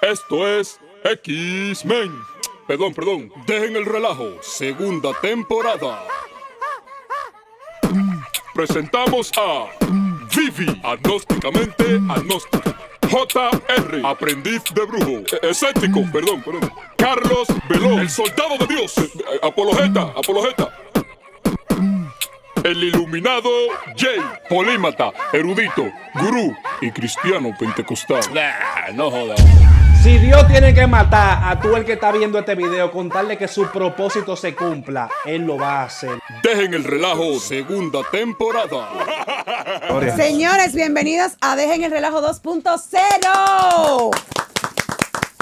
Esto es X-Men. Perdón. Dejen el relajo. Segunda temporada. Presentamos a Vivi, agnósticamente agnóstica. JR, aprendiz de brujo. Escéptico, perdón. Carlos Velón, el soldado de Dios. Apologeta. El iluminado Jay, polímata, erudito, gurú y cristiano pentecostal. No jodas. Si Dios tiene que matar a tú el que está viendo este video con tal de que su propósito se cumpla, Él lo va a hacer. Dejen el relajo, segunda temporada. Señores, bienvenidos a Dejen el Relajo 2.0.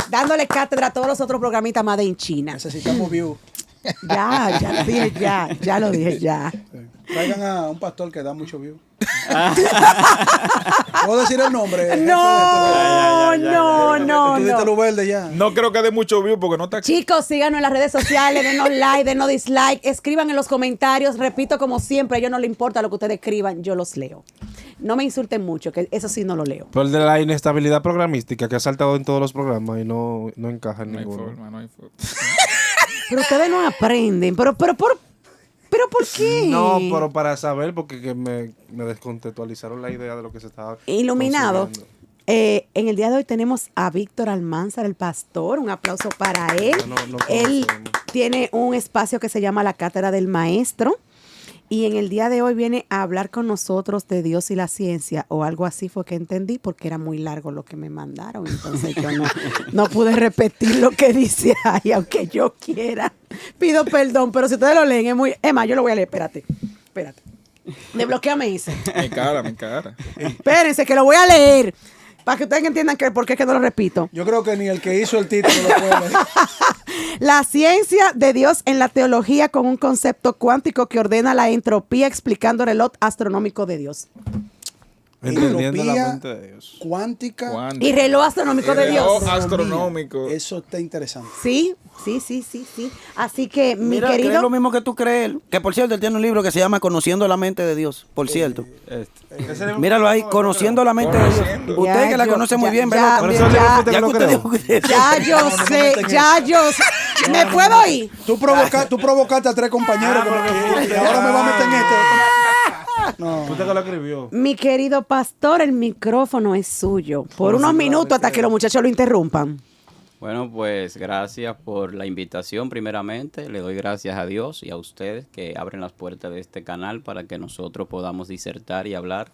Dándole cátedra a todos los otros programitas más de China. Necesitamos view. Ya lo dije. Traigan a un pastor que da mucho view. ¿Puedo decir el nombre? No. Tú diste luz verde ya. No creo que dé mucho view porque no está aquí. Chicos, síganos en las redes sociales, denos like, denos dislike, escriban en los comentarios. Repito, como siempre, a ellos no les importa lo que ustedes escriban, yo los leo. No me insulten mucho, que eso sí no lo leo. Por el de la inestabilidad programística que ha saltado en todos los programas y no encaja en ninguno. No hay forma. Pero ustedes no aprenden. ¿Pero por qué? No, pero para saber, porque que me descontextualizaron la idea de lo que se estaba Iluminado. consumiendo. En el día de hoy tenemos a Víctor Almanzar, el pastor. Un aplauso para él. No Él conocemos. tiene un espacio que se llama La Cátedra del Maestro. Y en el día de hoy viene a hablar con nosotros de Dios y la ciencia, o algo así fue que entendí, porque era muy largo lo que me mandaron. Entonces yo no pude repetir lo que dice ahí, aunque yo quiera. Pido perdón, pero si ustedes lo leen, es muy... Emma, yo lo voy a leer, espérate. Desbloqueame ese. Mi cara. Espérense, que lo voy a leer. Para que ustedes entiendan por qué es que no lo repito. Yo creo que ni el que hizo el título lo puede leer. La ciencia de Dios en la teología con un concepto cuántico que ordena la entropía explicando el reloj astronómico de Dios. Entendiendo la Entropía mente de Dios. cuántica. Y reloj astronómico de Dios. Astronómico. Eso está interesante. Sí. Así que, mi Mira, que querido... es lo mismo que tú crees. Que por cierto, él tiene un libro que se llama Conociendo la mente de Dios. Por cierto. Míralo ahí, Conociendo la mente de Dios. Usted que la conoce muy bien, ¿verdad? Por eso el libro usted que lo creó. Ya yo sé. ¿Me puedo ir? Tú provocaste a tres compañeros y ahora me va a meter en este. No. Usted que lo escribió. Mi querido pastor, el micrófono es suyo. Por unos minutos hasta que los muchachos lo interrumpan. Bueno, pues gracias por la invitación primeramente. Le doy gracias a Dios y a ustedes que abren las puertas de este canal para que nosotros podamos disertar y hablar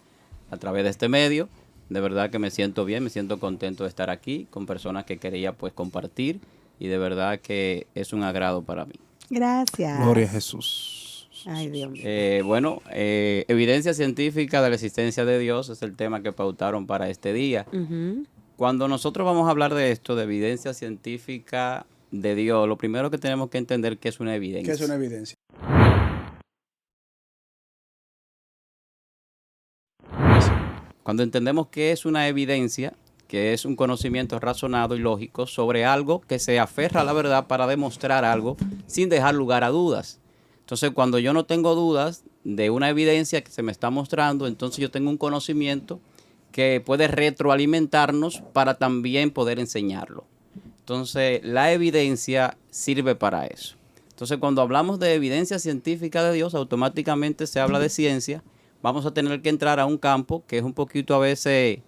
a través de este medio. De verdad que me siento bien, me siento contento de estar aquí con personas que quería pues compartir y de verdad que es un agrado para mí. Gracias. Gloria a Jesús. Ay, Dios mío. Evidencia científica de la existencia de Dios es el tema que pautaron para este día. Ujú. Cuando nosotros vamos a hablar de esto, de evidencia científica de Dios, lo primero que tenemos que entender que es una evidencia. Que es una evidencia. Cuando entendemos que es una evidencia, que es un conocimiento razonado y lógico sobre algo que se aferra a la verdad para demostrar algo sin dejar lugar a dudas. Entonces, cuando yo no tengo dudas de una evidencia que se me está mostrando, entonces yo tengo un conocimiento que puede retroalimentarnos para también poder enseñarlo. Entonces, la evidencia sirve para eso. Entonces, cuando hablamos de evidencia científica de Dios, automáticamente se habla de ciencia. Vamos a tener que entrar a un campo que es un poquito a veces,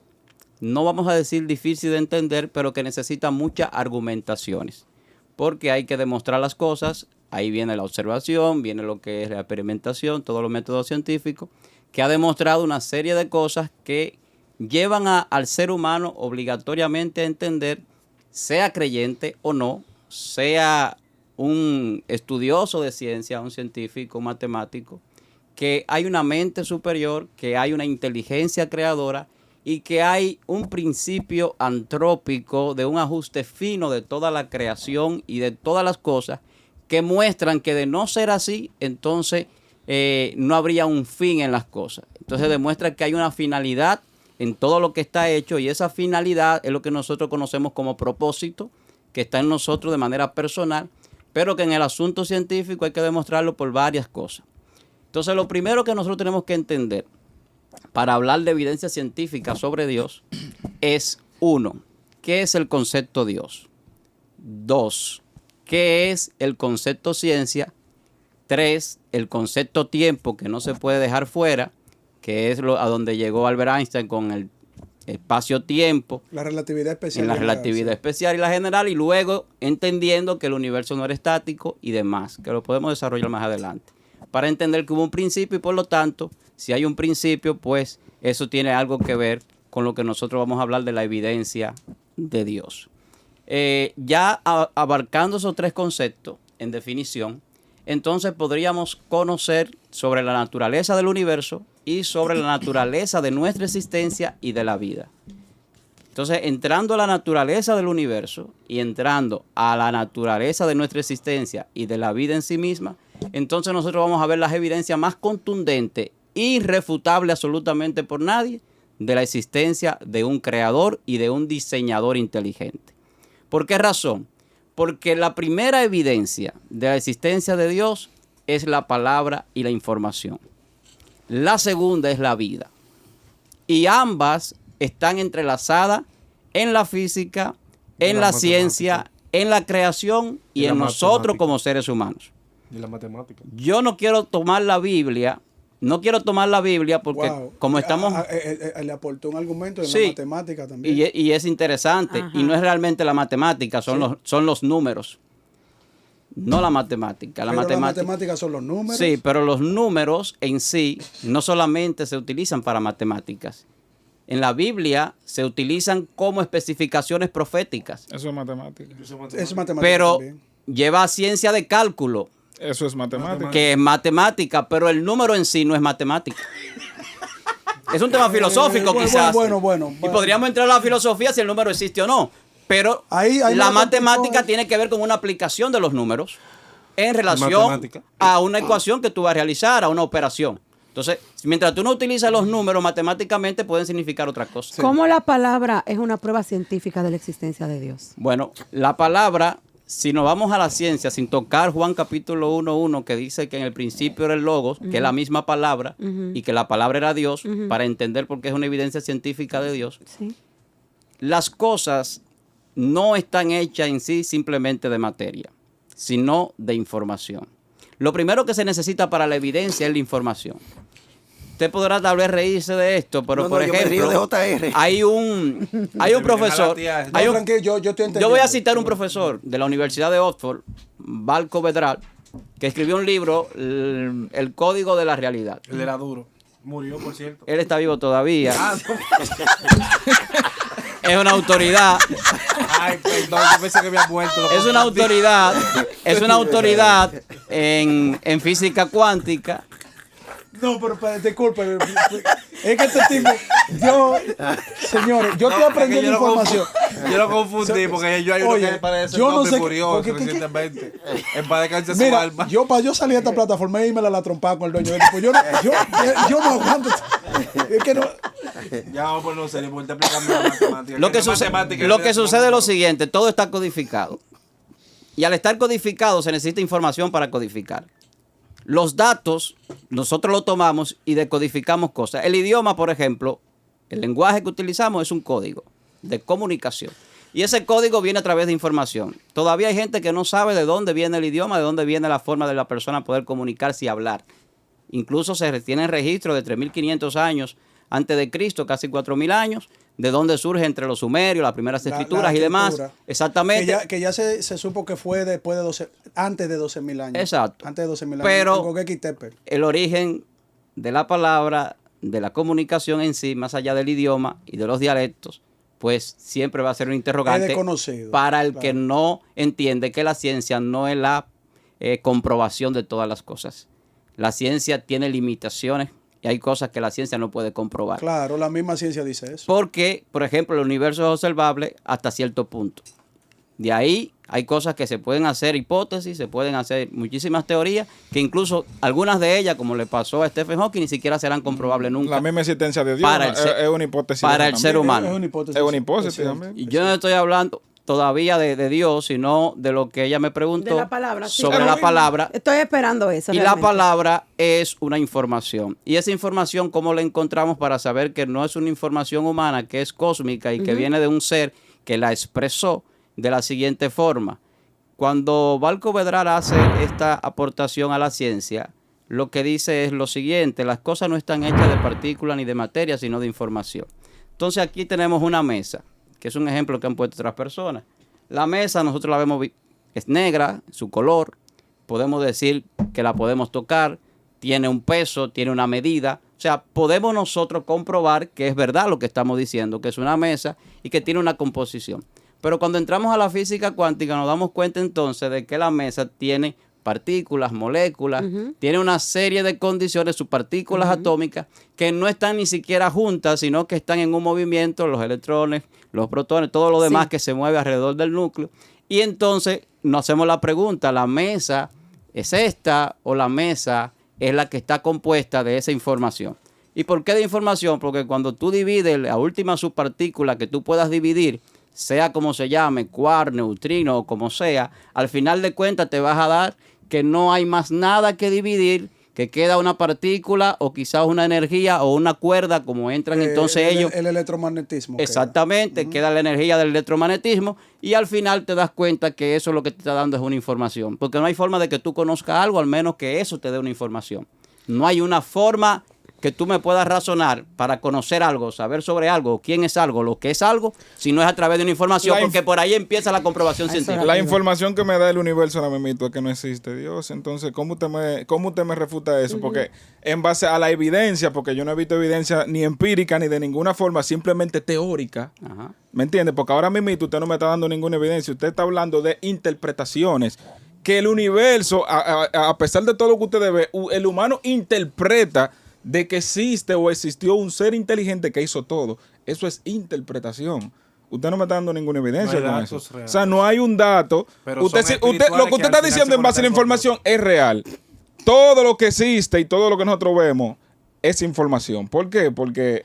no vamos a decir difícil de entender, pero que necesita muchas argumentaciones. Porque hay que demostrar las cosas. Ahí viene la observación, viene lo que es la experimentación, todos los métodos científicos, que ha demostrado una serie de cosas que llevan al ser humano obligatoriamente a entender, sea creyente o no, sea un estudioso de ciencia, un científico, un matemático, que hay una mente superior, que hay una inteligencia creadora y que hay un principio antrópico de un ajuste fino de toda la creación y de todas las cosas que muestran que de no ser así, entonces no habría un fin en las cosas. Entonces demuestra que hay una finalidad en todo lo que está hecho y esa finalidad es lo que nosotros conocemos como propósito, que está en nosotros de manera personal, pero que en el asunto científico hay que demostrarlo por varias cosas. Entonces lo primero que nosotros tenemos que entender para hablar de evidencia científica sobre Dios es, uno, ¿qué es el concepto Dios? 2, ¿qué es el concepto ciencia? 3, el concepto tiempo, que no se puede dejar fuera, que es a donde llegó Albert Einstein con el espacio-tiempo. La relatividad especial. En la relatividad especial y la general, y luego entendiendo que el universo no era estático y demás, que lo podemos desarrollar más adelante. Para entender que hubo un principio y por lo tanto, si hay un principio, pues eso tiene algo que ver con lo que nosotros vamos a hablar de la evidencia de Dios. Ya abarcando esos 3 conceptos en definición, entonces podríamos conocer sobre la naturaleza del universo y sobre la naturaleza de nuestra existencia y de la vida. Entonces, entrando a la naturaleza del universo y entrando a la naturaleza de nuestra existencia y de la vida en sí misma, entonces nosotros vamos a ver las evidencias más contundentes, irrefutables absolutamente por nadie, de la existencia de un creador y de un diseñador inteligente. ¿Por qué razón? Porque la primera evidencia de la existencia de Dios es la palabra y la información. La segunda es la vida. Y ambas están entrelazadas en la física, en la ciencia, en la creación y en nosotros como seres humanos. Y la matemática. Yo no quiero tomar la Biblia, porque como estamos... Le aportó un argumento en Sí, la matemática también. y es interesante. Ajá. Y no es realmente la matemática, son los números. No la matemática. La matemática son los números. Sí, pero los números en sí no solamente se utilizan para matemáticas. En la Biblia se utilizan como especificaciones proféticas. Eso es matemática. Es matemática Pero también. lleva ciencia de cálculo, Eso es matemática. que es matemática, pero el número en sí no es matemática. Es un tema filosófico quizás. Bueno. Y podríamos entrar a la filosofía si el número existe o no. Pero Ahí la la matemática complicó, tiene que ver con una aplicación de los números en relación Matemática. a una ecuación que tú vas a realizar, a una operación. Entonces, mientras tú no utilizas los números, matemáticamente pueden significar otra cosa. ¿Cómo la palabra es una prueba científica de la existencia de Dios? Bueno, la palabra, si nos vamos a la ciencia, sin tocar Juan capítulo 1:1, que dice que en el principio era el Logos, que es la misma palabra, y que la palabra era Dios, para entender por qué es una evidencia científica de Dios, Sí. las cosas no están hechas en sí simplemente de materia, sino de información. Lo primero que se necesita para la evidencia es la información. Usted podrá tal vez reírse de esto, pero No, por yo me río ejemplo, de JR. hay un profesor, No, tranquilo, yo estoy entendiendo. yo voy a citar un profesor de la Universidad de Oxford, Balco Vedral, que escribió un libro, El Código de la Realidad. Él era duro. Murió, por cierto. Él está vivo todavía. Es una autoridad. Ay, perdón, yo pensé que había muerto. Es una autoridad en física cuántica. No, pero disculpe. Es que este tipo. Señores, yo estoy aprendiendo información. Yo lo confundí porque hay uno Oye, que parece yo un no hombre sé murió porque- recientemente. En paz descanse su Mira, alma. para yo salir de esta plataforma y irme a la trompada con el dueño. Pues yo no aguanto. Es que no. Ya vamos por no serio, porque está explicando la matemática. Lo que sucede es lo siguiente, todo está codificado. Y al estar codificado se necesita información para codificar. Los datos, nosotros los tomamos y decodificamos cosas. El idioma, por ejemplo, el lenguaje que utilizamos es un código de comunicación. Y ese código viene a través de información. Todavía hay gente que no sabe de dónde viene el idioma, de dónde viene la forma de la persona poder comunicarse y hablar. Incluso se tienen registros de 3.500 años antes de Cristo, casi 4.000 años, de dónde surge entre los sumerios, las primeras escrituras y demás. escritura. Exactamente. Que ya se supo que fue después de antes de 12.000 años. Exacto. Antes de 12.000 años. Pero con Göbekli Tepe. el origen de la palabra, de la comunicación en sí, más allá del idioma y de los dialectos, pues siempre va a ser un interrogante Es desconocido, para el claro. que no entiende que la ciencia no es la comprobación de todas las cosas. La ciencia tiene limitaciones y hay cosas que la ciencia no puede comprobar. Claro, la misma ciencia dice eso. Porque, por ejemplo, el universo es observable hasta cierto punto. De ahí hay cosas que se pueden hacer hipótesis, se pueden hacer muchísimas teorías, que incluso algunas de ellas, como le pasó a Stephen Hawking, ni siquiera serán comprobables nunca. La misma existencia de Dios Para el ser- es una hipótesis. para el ser humano. Es una hipótesis. Es una hipótesis Es cierto. también. Y yo no estoy hablando todavía de Dios, sino de lo que ella me preguntó De la palabra, sí. sobre la palabra. Estoy esperando eso. Y la realmente. palabra es una información. Y esa información, ¿cómo la encontramos para saber que no es una información humana, que es cósmica y que viene de un ser que la expresó de la siguiente forma. Cuando Balco Vedrar hace esta aportación a la ciencia, lo que dice es lo siguiente: las cosas no están hechas de partículas ni de materia, sino de información. Entonces aquí tenemos una mesa, que es un ejemplo que han puesto otras personas. La mesa nosotros la vemos, es negra, su color, podemos decir que la podemos tocar, tiene un peso, tiene una medida. O sea, podemos nosotros comprobar que es verdad lo que estamos diciendo, que es una mesa y que tiene una composición. Pero cuando entramos a la física cuántica nos damos cuenta entonces de que la mesa tiene partículas, moléculas, tiene una serie de condiciones, sus partículas atómicas, que no están ni siquiera juntas, sino que están en un movimiento, los electrones, los protones, todo lo demás que se mueve alrededor del núcleo. Y entonces nos hacemos la pregunta, ¿la mesa es esta o la mesa es la que está compuesta de esa información? ¿Y por qué de información? Porque cuando tú divides la última subpartícula que tú puedas dividir, sea como se llame, quark, neutrino o como sea, al final de cuentas te vas a dar que no hay más nada que dividir, que queda una partícula o quizás una energía o una cuerda, como entran entonces ellos. El electromagnetismo. Exactamente, queda la energía del electromagnetismo y al final te das cuenta que eso lo que te está dando es una información. Porque no hay forma de que tú conozcas algo, al menos que eso te dé una información. No hay una forma que tú me puedas razonar para conocer algo, saber sobre algo, quién es algo, lo que es algo, si no es a través de una información, porque por ahí empieza la comprobación científica. La información que me da el universo ahora mismo es que no existe Dios. Entonces, ¿cómo usted me refuta eso? Porque en base a la evidencia, porque yo no he visto evidencia ni empírica ni de ninguna forma, simplemente teórica. Ajá. ¿Me entiende? Porque ahora mismo usted no me está dando ninguna evidencia. Usted está hablando de interpretaciones. Que el universo, a pesar de todo lo que usted ve, el humano interpreta de que existe o existió un ser inteligente que hizo todo. Eso es interpretación. Usted no me está dando ninguna evidencia con eso. O sea, no hay un dato. Pero Lo que usted está diciendo en base a la información es real. Todo lo que existe y todo lo que nosotros vemos es información. ¿Por qué? Porque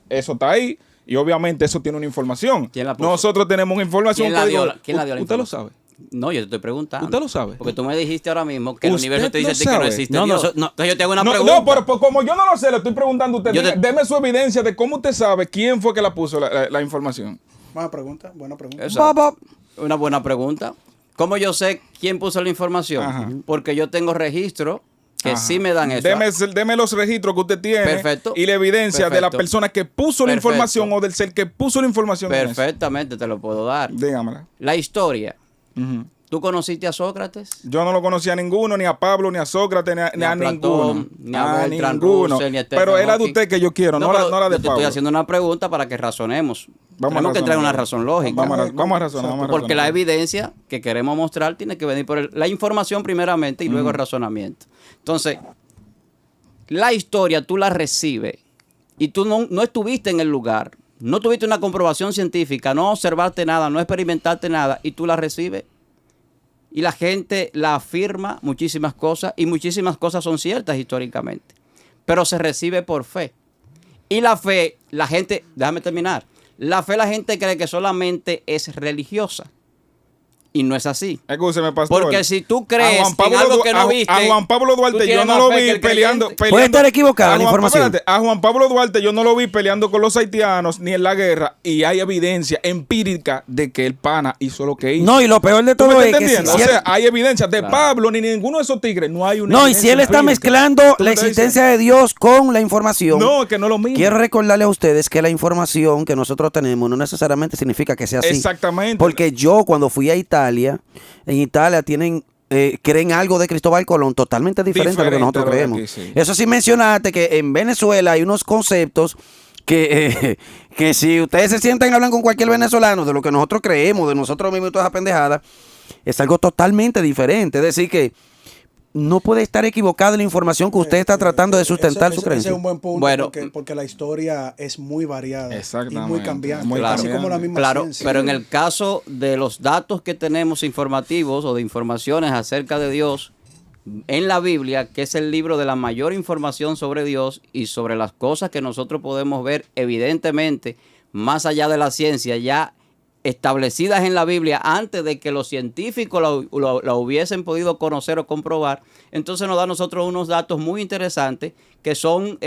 eso está ahí y obviamente eso tiene una información. ¿Quién la puso? Nosotros tenemos información. ¿Quién la dio la información? ¿Usted lo sabe? No, yo te estoy preguntando. ¿Usted lo sabe? Porque tú me dijiste ahora mismo que el ¿Usted universo te dice lo a ti que no sabe? existe No, Dios. Entonces yo te hago una No, pregunta. no, pero como yo no lo sé, le estoy preguntando a usted. Yo te- Deme su evidencia de cómo usted sabe quién fue que la puso la información. Buena pregunta, buena pregunta. Exacto. Una buena pregunta. ¿Cómo yo sé quién puso la información? Ajá. Porque yo tengo registro que Ajá. sí me dan eso. Deme los registros que usted tiene. Perfecto. Y la evidencia de la Perfecto. persona que puso la Perfecto. información o del ser que puso la información. en eso. Perfectamente te lo puedo dar. Dígamela. La historia. Ujú. ¿Tú conociste a Sócrates? Yo no lo conocía a ninguno, ni a Pablo, ni a Sócrates, ni a Platón, ninguno. ni a Bertrand ninguno. Russell, ni a Stephen Pero es la de Hawking. usted que yo quiero, no pero la de yo te Pablo. estoy haciendo una pregunta para que razonemos. Vamos a Tenemos que traer razonar. una razón lógica. Vamos a razonar. Porque la evidencia que queremos mostrar tiene que venir por la información primeramente y luego el razonamiento. Entonces, la historia tú la recibes y tú no estuviste en el lugar, no tuviste una comprobación científica, no observaste nada, no experimentaste nada y tú la recibes. Y la gente la afirma muchísimas cosas y muchísimas cosas son ciertas históricamente, pero se recibe por fe. Y la fe, la gente, déjame terminar, la fe la gente cree que solamente es religiosa. Y no es así. Escúcheme, pastor. Porque si tú crees A Juan Pablo en algo Du- que no viste, a Juan Pablo tú Duarte yo tienes no más lo fe que vi el peleando. creyente. Puede estar equivocada la información. Espérate, a Juan Pablo Duarte yo no lo vi peleando con los haitianos ni en la guerra y hay evidencia empírica de que el pana hizo lo que hizo. No, y lo peor de ¿Tú me todo estás es que si, entendiendo? si o él, sea, hay evidencia de Pablo ni ninguno de esos tigres. No hay una no, y evidencia si él está empírica. mezclando ¿Tú me la estás existencia de Dios con la información, No, que no es lo mismo. quiero recordarle a ustedes que la información que nosotros tenemos no necesariamente significa que sea así. Exactamente. Porque yo cuando fui a Italia, en Italia creen algo de Cristóbal Colón totalmente diferente a lo que nosotros Diferente a lo creemos. de aquí, sí. Eso sí mencionaste que en Venezuela hay unos conceptos que si ustedes se sientan y hablan con cualquier venezolano de lo que nosotros creemos, de nosotros mismos y toda esa pendejada, es algo totalmente diferente. Es decir que no puede estar equivocada la información que usted está tratando de sustentar su Ese creencia. es un buen punto Bueno. porque la historia es muy variada y Exactamente. muy cambiante, Muy así cambiante. como la misma Claro, ciencia. pero en el caso de los datos que tenemos informativos o de informaciones acerca de Dios en la Biblia, que es el libro de la mayor información sobre Dios y sobre las cosas que nosotros podemos ver evidentemente más allá de la ciencia, ya establecidas en la Biblia antes de que los científicos la hubiesen podido conocer o comprobar, entonces nos da a nosotros unos datos muy interesantes que son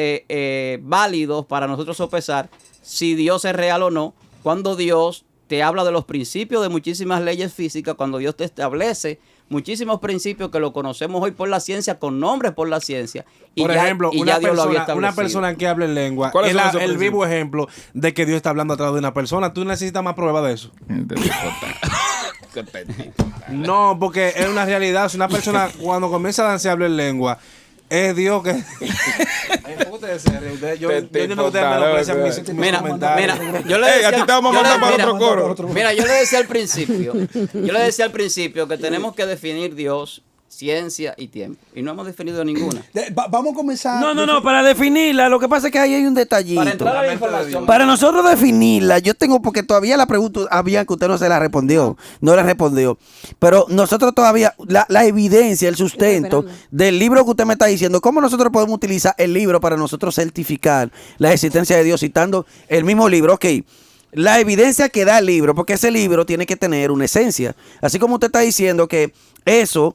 válidos para nosotros sopesar si Dios es real o no, cuando Dios te habla de los principios de muchísimas leyes físicas cuando Dios te establece muchísimos principios que lo conocemos hoy por la ciencia, con nombres por la ciencia. Por ejemplo, ya Dios lo había establecido. una persona que habla en lengua ¿Cuáles es son esos el principios? vivo ejemplo de que Dios está hablando a través de una persona. ¿Tú necesitas más pruebas de eso? No, porque es una realidad. Si una persona cuando comienza a danzar habla en lengua, es Dios que... Yo entiendo que ustedes menosprecian mis Mira, comentarios. yo le Ey, decía, a ti te vamos a yo le- mandar para mira, otro coro. Mira, yo le decía al principio que tenemos que definir Dios, ciencia y tiempo. Y no hemos definido ninguna. Vamos a comenzar. No, para definirla, lo que pasa es que ahí hay un detallito. Para entrar a la información. Para nosotros definirla, yo tengo, porque todavía la pregunta había que usted no se la respondió, no la respondió. Pero nosotros todavía, la evidencia, el sustento Estoy esperando. del libro que usted me está diciendo, ¿cómo nosotros podemos utilizar el libro para nosotros certificar la existencia de Dios citando el mismo libro? Ok. La evidencia que da el libro, porque ese libro tiene que tener una esencia. Así como usted está diciendo que eso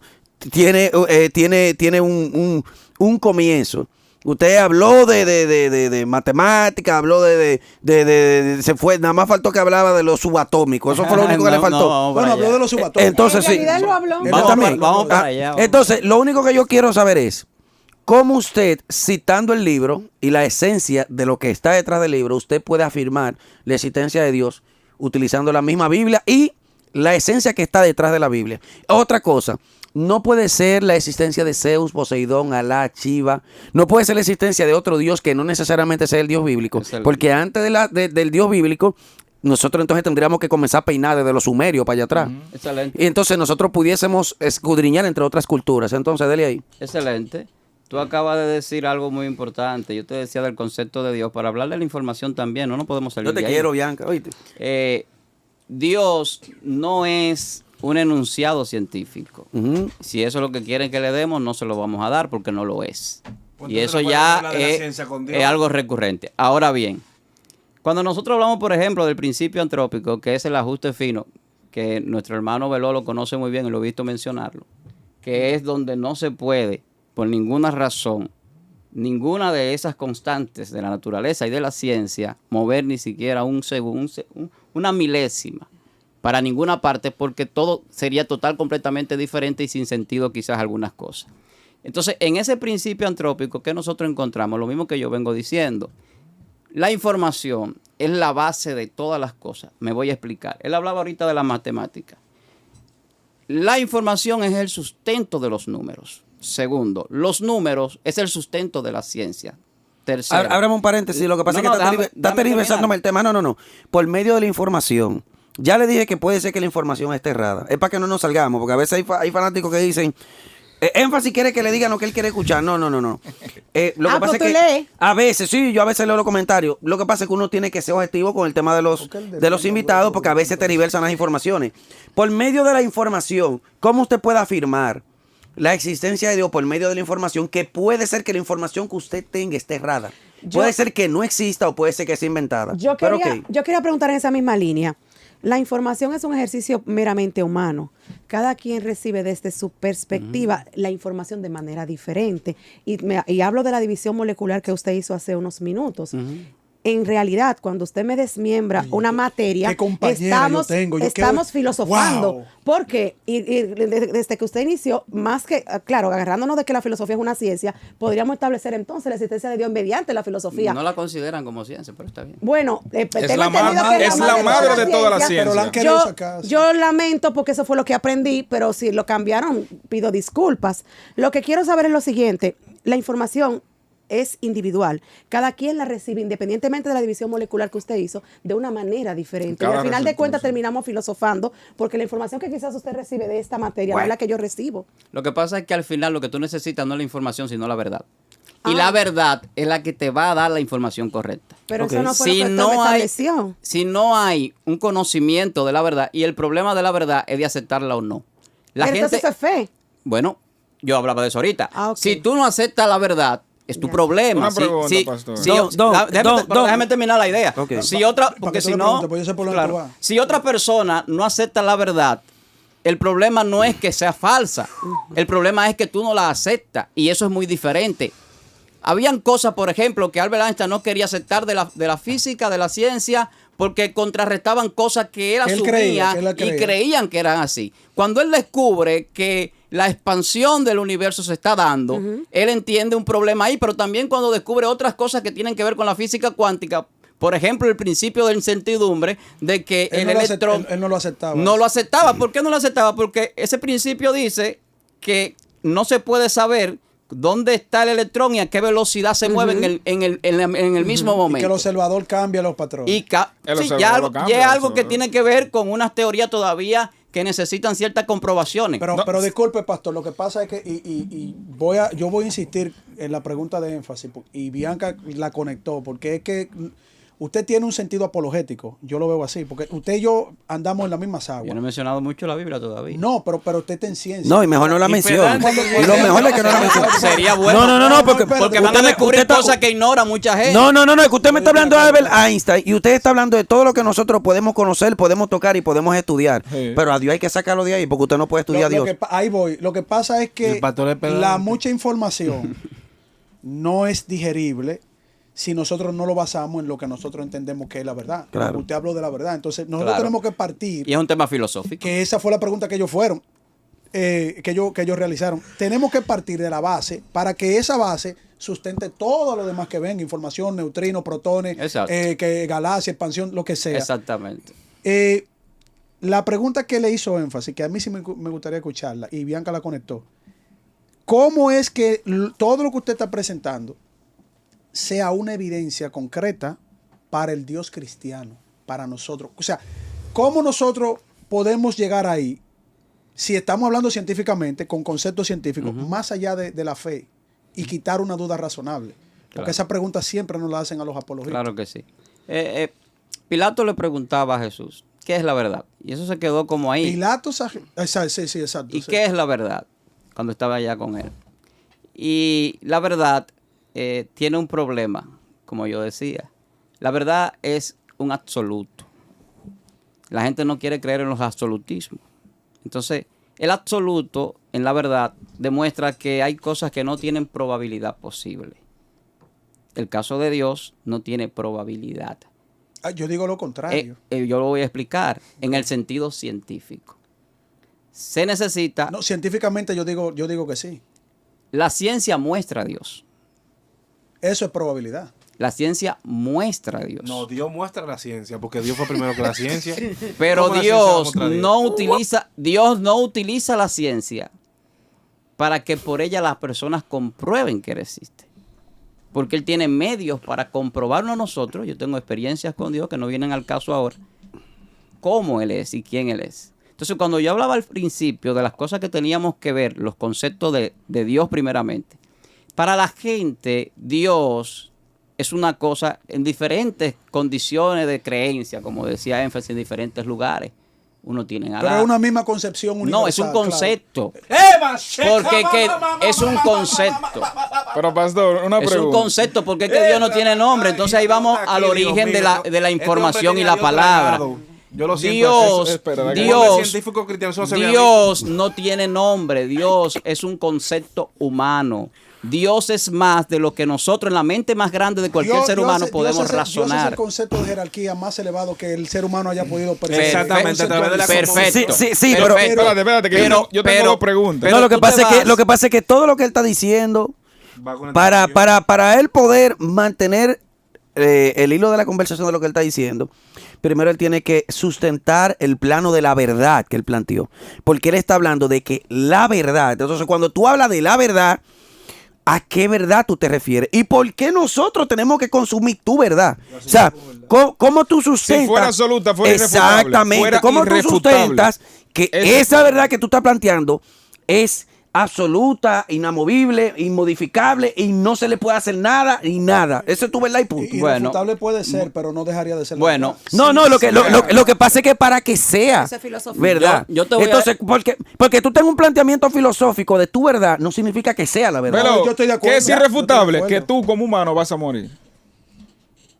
tiene un comienzo. Usted habló de matemática, habló se fue, nada más faltó que hablaba de lo subatómico. Eso fue lo único que le faltó. vamos Bueno, para habló allá. de los subatómicos. Entonces En sí. realidad lo habló. Yo Vamos también. vamos para Ah, allá, vamos. Entonces, lo único que yo quiero saber es cómo usted, citando el libro y la esencia de lo que está detrás del libro, usted puede afirmar la existencia de Dios utilizando la misma Biblia y la esencia que está detrás de la Biblia. Otra cosa, no puede ser la existencia de Zeus, Poseidón, Alá, Shiva. No puede ser la existencia de otro Dios que no necesariamente sea el Dios bíblico. Excelente. Porque antes del Dios bíblico, nosotros entonces tendríamos que comenzar a peinar desde los sumerios para allá atrás. Excelente. Y entonces nosotros pudiésemos escudriñar entre otras culturas. Entonces, dele ahí. Excelente. Tú acabas de decir algo muy importante. Yo te decía del concepto de Dios. Para hablar de la información también, no nos podemos salir Yo te de ahí. quiero, Bianca. Oíste. Dios no es un enunciado científico. Ujú. Si eso es lo que quieren que le demos, no se lo vamos a dar porque no lo es. Pues Y entonces eso no podemos ya hablar de la ciencia con Dios. es algo recurrente. Ahora bien, cuando nosotros hablamos, por ejemplo, del principio antrópico, que es el ajuste fino, que nuestro hermano Veló lo conoce muy bien y lo he visto mencionarlo, que es donde no se puede, por ninguna razón, ninguna de esas constantes de la naturaleza y de la ciencia, mover ni siquiera un segundo, una milésima para ninguna parte, porque todo sería completamente diferente y sin sentido quizás algunas cosas. Entonces, en ese principio antrópico que nosotros encontramos, lo mismo que yo vengo diciendo, la información es la base de todas las cosas. Me voy a explicar. Él hablaba ahorita de la matemática. La información es el sustento de los números. Segundo, los números es el sustento de la ciencia. Tercero. Ábrame un paréntesis. Lo que pasa No, es que déjame está tergiversándome el tema. No. Por medio de la información. Ya le dije que puede ser que la información esté errada. Es para que no nos salgamos, porque a veces hay fanáticos que dicen, énfasis quiere que le digan lo que él quiere escuchar. No. Lo que pasa pues es tú que lees. a veces, sí, yo a veces leo los comentarios. Lo que pasa es que uno tiene que ser objetivo con el tema de los invitados, porque a veces tergiversan las informaciones. Por medio de la información, ¿cómo usted puede afirmar la existencia de Dios por medio de la información? Que puede ser que la información que usted tenga esté errada. Puede ser que no exista o puede ser que sea inventada. Yo Pero, quería preguntar en esa misma línea. La información es un ejercicio meramente humano. Cada quien recibe desde su perspectiva la información de manera diferente. Y hablo de la división molecular que usted hizo hace unos minutos. En realidad, cuando usted me desmiembra una materia, qué compañera yo tengo. estamos filosofando. Wow. Porque desde que usted inició, más que, claro, agarrándonos de que la filosofía es una ciencia, podríamos establecer entonces la existencia de Dios mediante la filosofía. No la consideran como ciencia, pero está bien. Bueno, Es tengo la entendido madre- que es la madre de toda la ciencia. Pero la han ciencia. querido sacar. Yo lamento porque eso fue lo que aprendí, pero si lo cambiaron, pido disculpas. Lo que quiero saber es lo siguiente: la información es individual. Cada quien la recibe independientemente de la división molecular que usted hizo, de una manera diferente. Y Cada al final de cuentas receptor, sí. terminamos filosofando porque la información que quizás usted recibe de esta materia no es la que yo recibo. Lo que pasa es que al final lo que tú necesitas no es la información, sino la verdad. Y la verdad es la que te va a dar la información correcta. Pero Ok. eso no fue Si lo que usted no me hay- estableció. Si no hay un conocimiento de la verdad, y el problema de la verdad es de aceptarla o no. La Pero gente, entonces eso es fe. bueno, yo hablaba de eso ahorita. Ah, ok. Si tú no aceptas la verdad, es tu Ya. problema. Una Si- pregunta, si- pastor. si- Don, déjame terminar la idea. Ok. Si otra, ¿Para porque qué tú si le no, preguntas? Pues yo sé por dónde tú vas. si otra persona no acepta la verdad, el problema no es que sea falsa. El problema es que tú no la aceptas. Y eso es muy diferente. Habían cosas, por ejemplo, que Albert Einstein no quería aceptar de la física, de la ciencia, porque contrarrestaban cosas que él Que él asumía creía, que él y creía. creían que eran así. Cuando él descubre que la expansión del universo se está dando, él entiende un problema ahí, pero también cuando descubre otras cosas que tienen que ver con la física cuántica, por ejemplo, el principio de incertidumbre de que Él el no lo electrón él no lo aceptaba. no lo aceptaba. ¿Por qué no lo aceptaba? Porque ese principio dice que no se puede saber dónde está el electrón y a qué velocidad se mueve en el mismo Y que momento. el observador cambia los patrones. Y El sí, observador ya lo algo, cambia, ya es el algo que observador. tiene que ver con unas teorías todavía que necesitan ciertas comprobaciones. Pero disculpe, pastor, lo que pasa es que yo voy a insistir en la pregunta de énfasis y Bianca la conectó porque es que usted tiene un sentido apologético, yo lo veo así, porque usted y yo andamos en las mismas Yo aguas. no he mencionado mucho la Biblia todavía. No, pero usted está en ciencia. No, y mejor no la menciona. pedante, Y lo mejor es que no la mencione. Sería bueno. No, porque Porque usted van a me- descubrir usted está- cosas que ignora mucha gente. No, es que usted me está hablando de Albert Einstein y usted está hablando de todo lo que nosotros podemos conocer, podemos tocar y podemos estudiar. Sí. Pero a Dios hay que sacarlo de ahí porque usted no puede estudiar a Dios. Ahí voy. Lo que pasa es que El pastor es pedante. la mucha información no es digerible si nosotros no lo basamos en lo que nosotros entendemos que es la verdad. Claro. Usted habló de la verdad. Entonces, nosotros Claro. tenemos que partir, Y es un tema filosófico. que esa fue la pregunta que ellos fueron, que ellos realizaron. Tenemos que partir de la base para que esa base sustente todo lo demás que venga, información, neutrinos, protones, Exacto. que galaxia, expansión, lo que sea. Exactamente. La pregunta que le hizo énfasis, que a mí sí me gustaría escucharla, y Bianca la conectó. ¿Cómo es que todo lo que usted está presentando sea una evidencia concreta para el Dios cristiano, para nosotros? O sea, ¿cómo nosotros podemos llegar ahí si estamos hablando científicamente, con conceptos científicos, más allá de la fe y quitar una duda razonable? Porque Claro. esa pregunta siempre nos la hacen a los apologistas. Claro que sí. Pilato le preguntaba a Jesús, ¿qué es la verdad? Y eso se quedó como ahí. Pilatos, sí, exacto. ¿Y sí. qué es la verdad? Cuando estaba allá con él. Y la verdad tiene un problema, como yo decía. La verdad es un absoluto. La gente no quiere creer en los absolutismos. Entonces, el absoluto en la verdad demuestra que hay cosas que no tienen probabilidad posible. El caso de Dios no tiene probabilidad. Yo digo lo contrario. Yo lo voy a explicar en el sentido científico. Se necesita... No, científicamente yo digo que sí. La ciencia muestra a Dios. Eso es probabilidad. La ciencia muestra a Dios. No, Dios muestra la ciencia, porque Dios fue primero que la ciencia. Pero ¿Cómo la ciencia va a Dios mostrar a Dios? Dios no utiliza la ciencia para que por ella las personas comprueben que Él existe. Porque Él tiene medios para comprobarlo a nosotros. Yo tengo experiencias con Dios que no vienen al caso ahora. Cómo Él es y quién Él es. Entonces, cuando yo hablaba al principio de las cosas que teníamos que ver, los conceptos de Dios primeramente, para la gente, Dios es una cosa en diferentes condiciones de creencia, como decía énfasis, en diferentes lugares. Uno tiene a Pero la- es una misma concepción universal. No, es un claro. concepto. Porque es un concepto. Pero pastor, una Es un pregunta. concepto, porque es que Dios no tiene nombre. Entonces ahí vamos al origen de la información y la palabra. Yo lo siento. Dios, espera, déjame- Dios, Científico cristiano, eso no se ve a mí. Dios no tiene nombre. Dios es un concepto humano. Dios es más de lo que nosotros en la mente más grande de cualquier ser humano podemos Dios es razonar. el concepto de jerarquía más elevado que el ser humano haya podido percibir. Exactamente, a través de la Perfecto. Sí, pero- Espérate, que yo tengo dos preguntas. pero No, lo que tú pasa te es que vas- lo que pasa es que todo lo que él está diciendo Va con el para tamaño. él poder mantener el hilo de la conversación de lo que él está diciendo, primero él tiene que sustentar el plano de la verdad que él planteó, porque él está hablando de que la verdad, entonces cuando tú hablas de la verdad, ¿a qué verdad tú te refieres? ¿Y por qué nosotros tenemos que consumir tu verdad? O sea, ¿cómo tú sustentas? Si fuera absoluta, fuera irrefutable. Exactamente. Fuera ¿Cómo tú irrefutable. sustentas que esa verdad que tú estás planteando es absoluta, inamovible, inmodificable y no se le puede hacer nada y nada? Esa es tu verdad y punto. Irrefutable puede ser, pero no dejaría de ser. la Bueno, verdad. No, lo que pasa es que para que sea Esa es filosofía. verdad. Yo te voy a- Entonces, porque tú tengas un planteamiento filosófico de tu verdad, no significa que sea la verdad. Pero, yo estoy de acuerdo. ¿qué es Yo estoy de irrefutable? acuerdo. Que tú como humano vas a morir.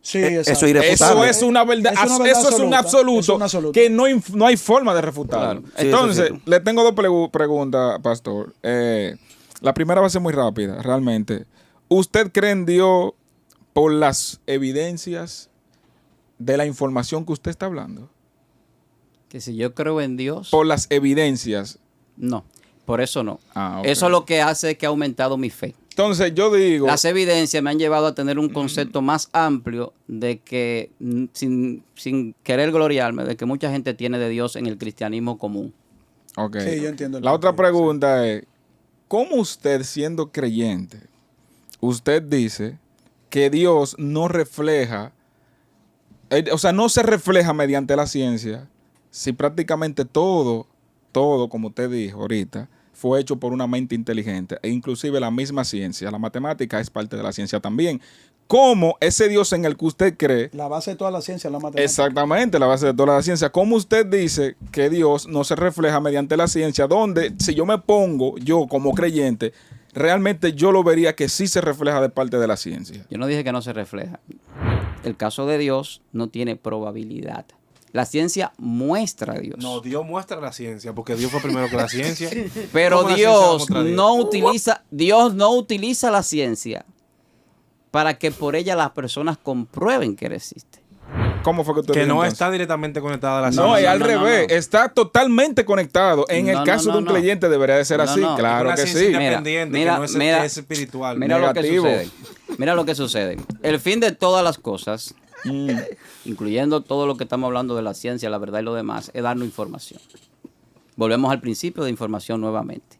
Sí, exacto. eso es irrefutable. Eso es una verdad, Es una verdad eso es un absoluta, absoluto, es un absoluto. que no hay forma de refutarlo. Claro. Sí, Entonces, eso es cierto. le tengo dos preguntas, pastor. La primera va a ser muy rápida, realmente. ¿Usted cree en Dios por las evidencias de la información que usted está hablando? Que si yo creo en Dios, Por las evidencias. no. Por eso no. Ah, ok. Eso lo que hace es que ha aumentado mi fe. Entonces yo digo, Las evidencias me han llevado a tener un concepto más amplio de que, sin querer gloriarme, de que mucha gente tiene de Dios en el cristianismo común. ok. Sí, yo entiendo el La otra punto, pregunta es, ¿cómo usted siendo creyente, usted dice que Dios no refleja, o sea, no se refleja mediante la ciencia, si prácticamente todo, como usted dijo ahorita, fue hecho por una mente inteligente, e inclusive la misma ciencia, la matemática es parte de la ciencia también? ¿Cómo ese Dios en el que usted cree, La base de toda la ciencia es la matemática. exactamente la base de toda la ciencia, cómo usted dice que Dios no se refleja mediante la ciencia, donde si yo me pongo, yo como creyente, realmente yo lo vería que sí se refleja de parte de la ciencia? Yo no dije que no se refleja. El caso de Dios no tiene probabilidad. La ciencia muestra a Dios. No, Dios muestra la ciencia, porque Dios fue primero que la ciencia. Pero ¿Cómo la ciencia va a Dios mostrar a Dios? Dios no utiliza la ciencia para que por ella las personas comprueben que él existe. ¿Cómo fue que usted Que dijo no entonces? está directamente conectada a la No, ciencia. es al no, revés, no. está totalmente conectado. En No, el no, caso no, de un no. creyente debería de ser No, así, no. claro Una que ciencia sí. independiente, Mira, que no es, mira, que es espiritual. Mira lo que Negativo. sucede. Mira lo que sucede. El fin de todas las cosas, incluyendo todo lo que estamos hablando de la ciencia, la verdad y lo demás, es darnos información. Volvemos al principio de información nuevamente.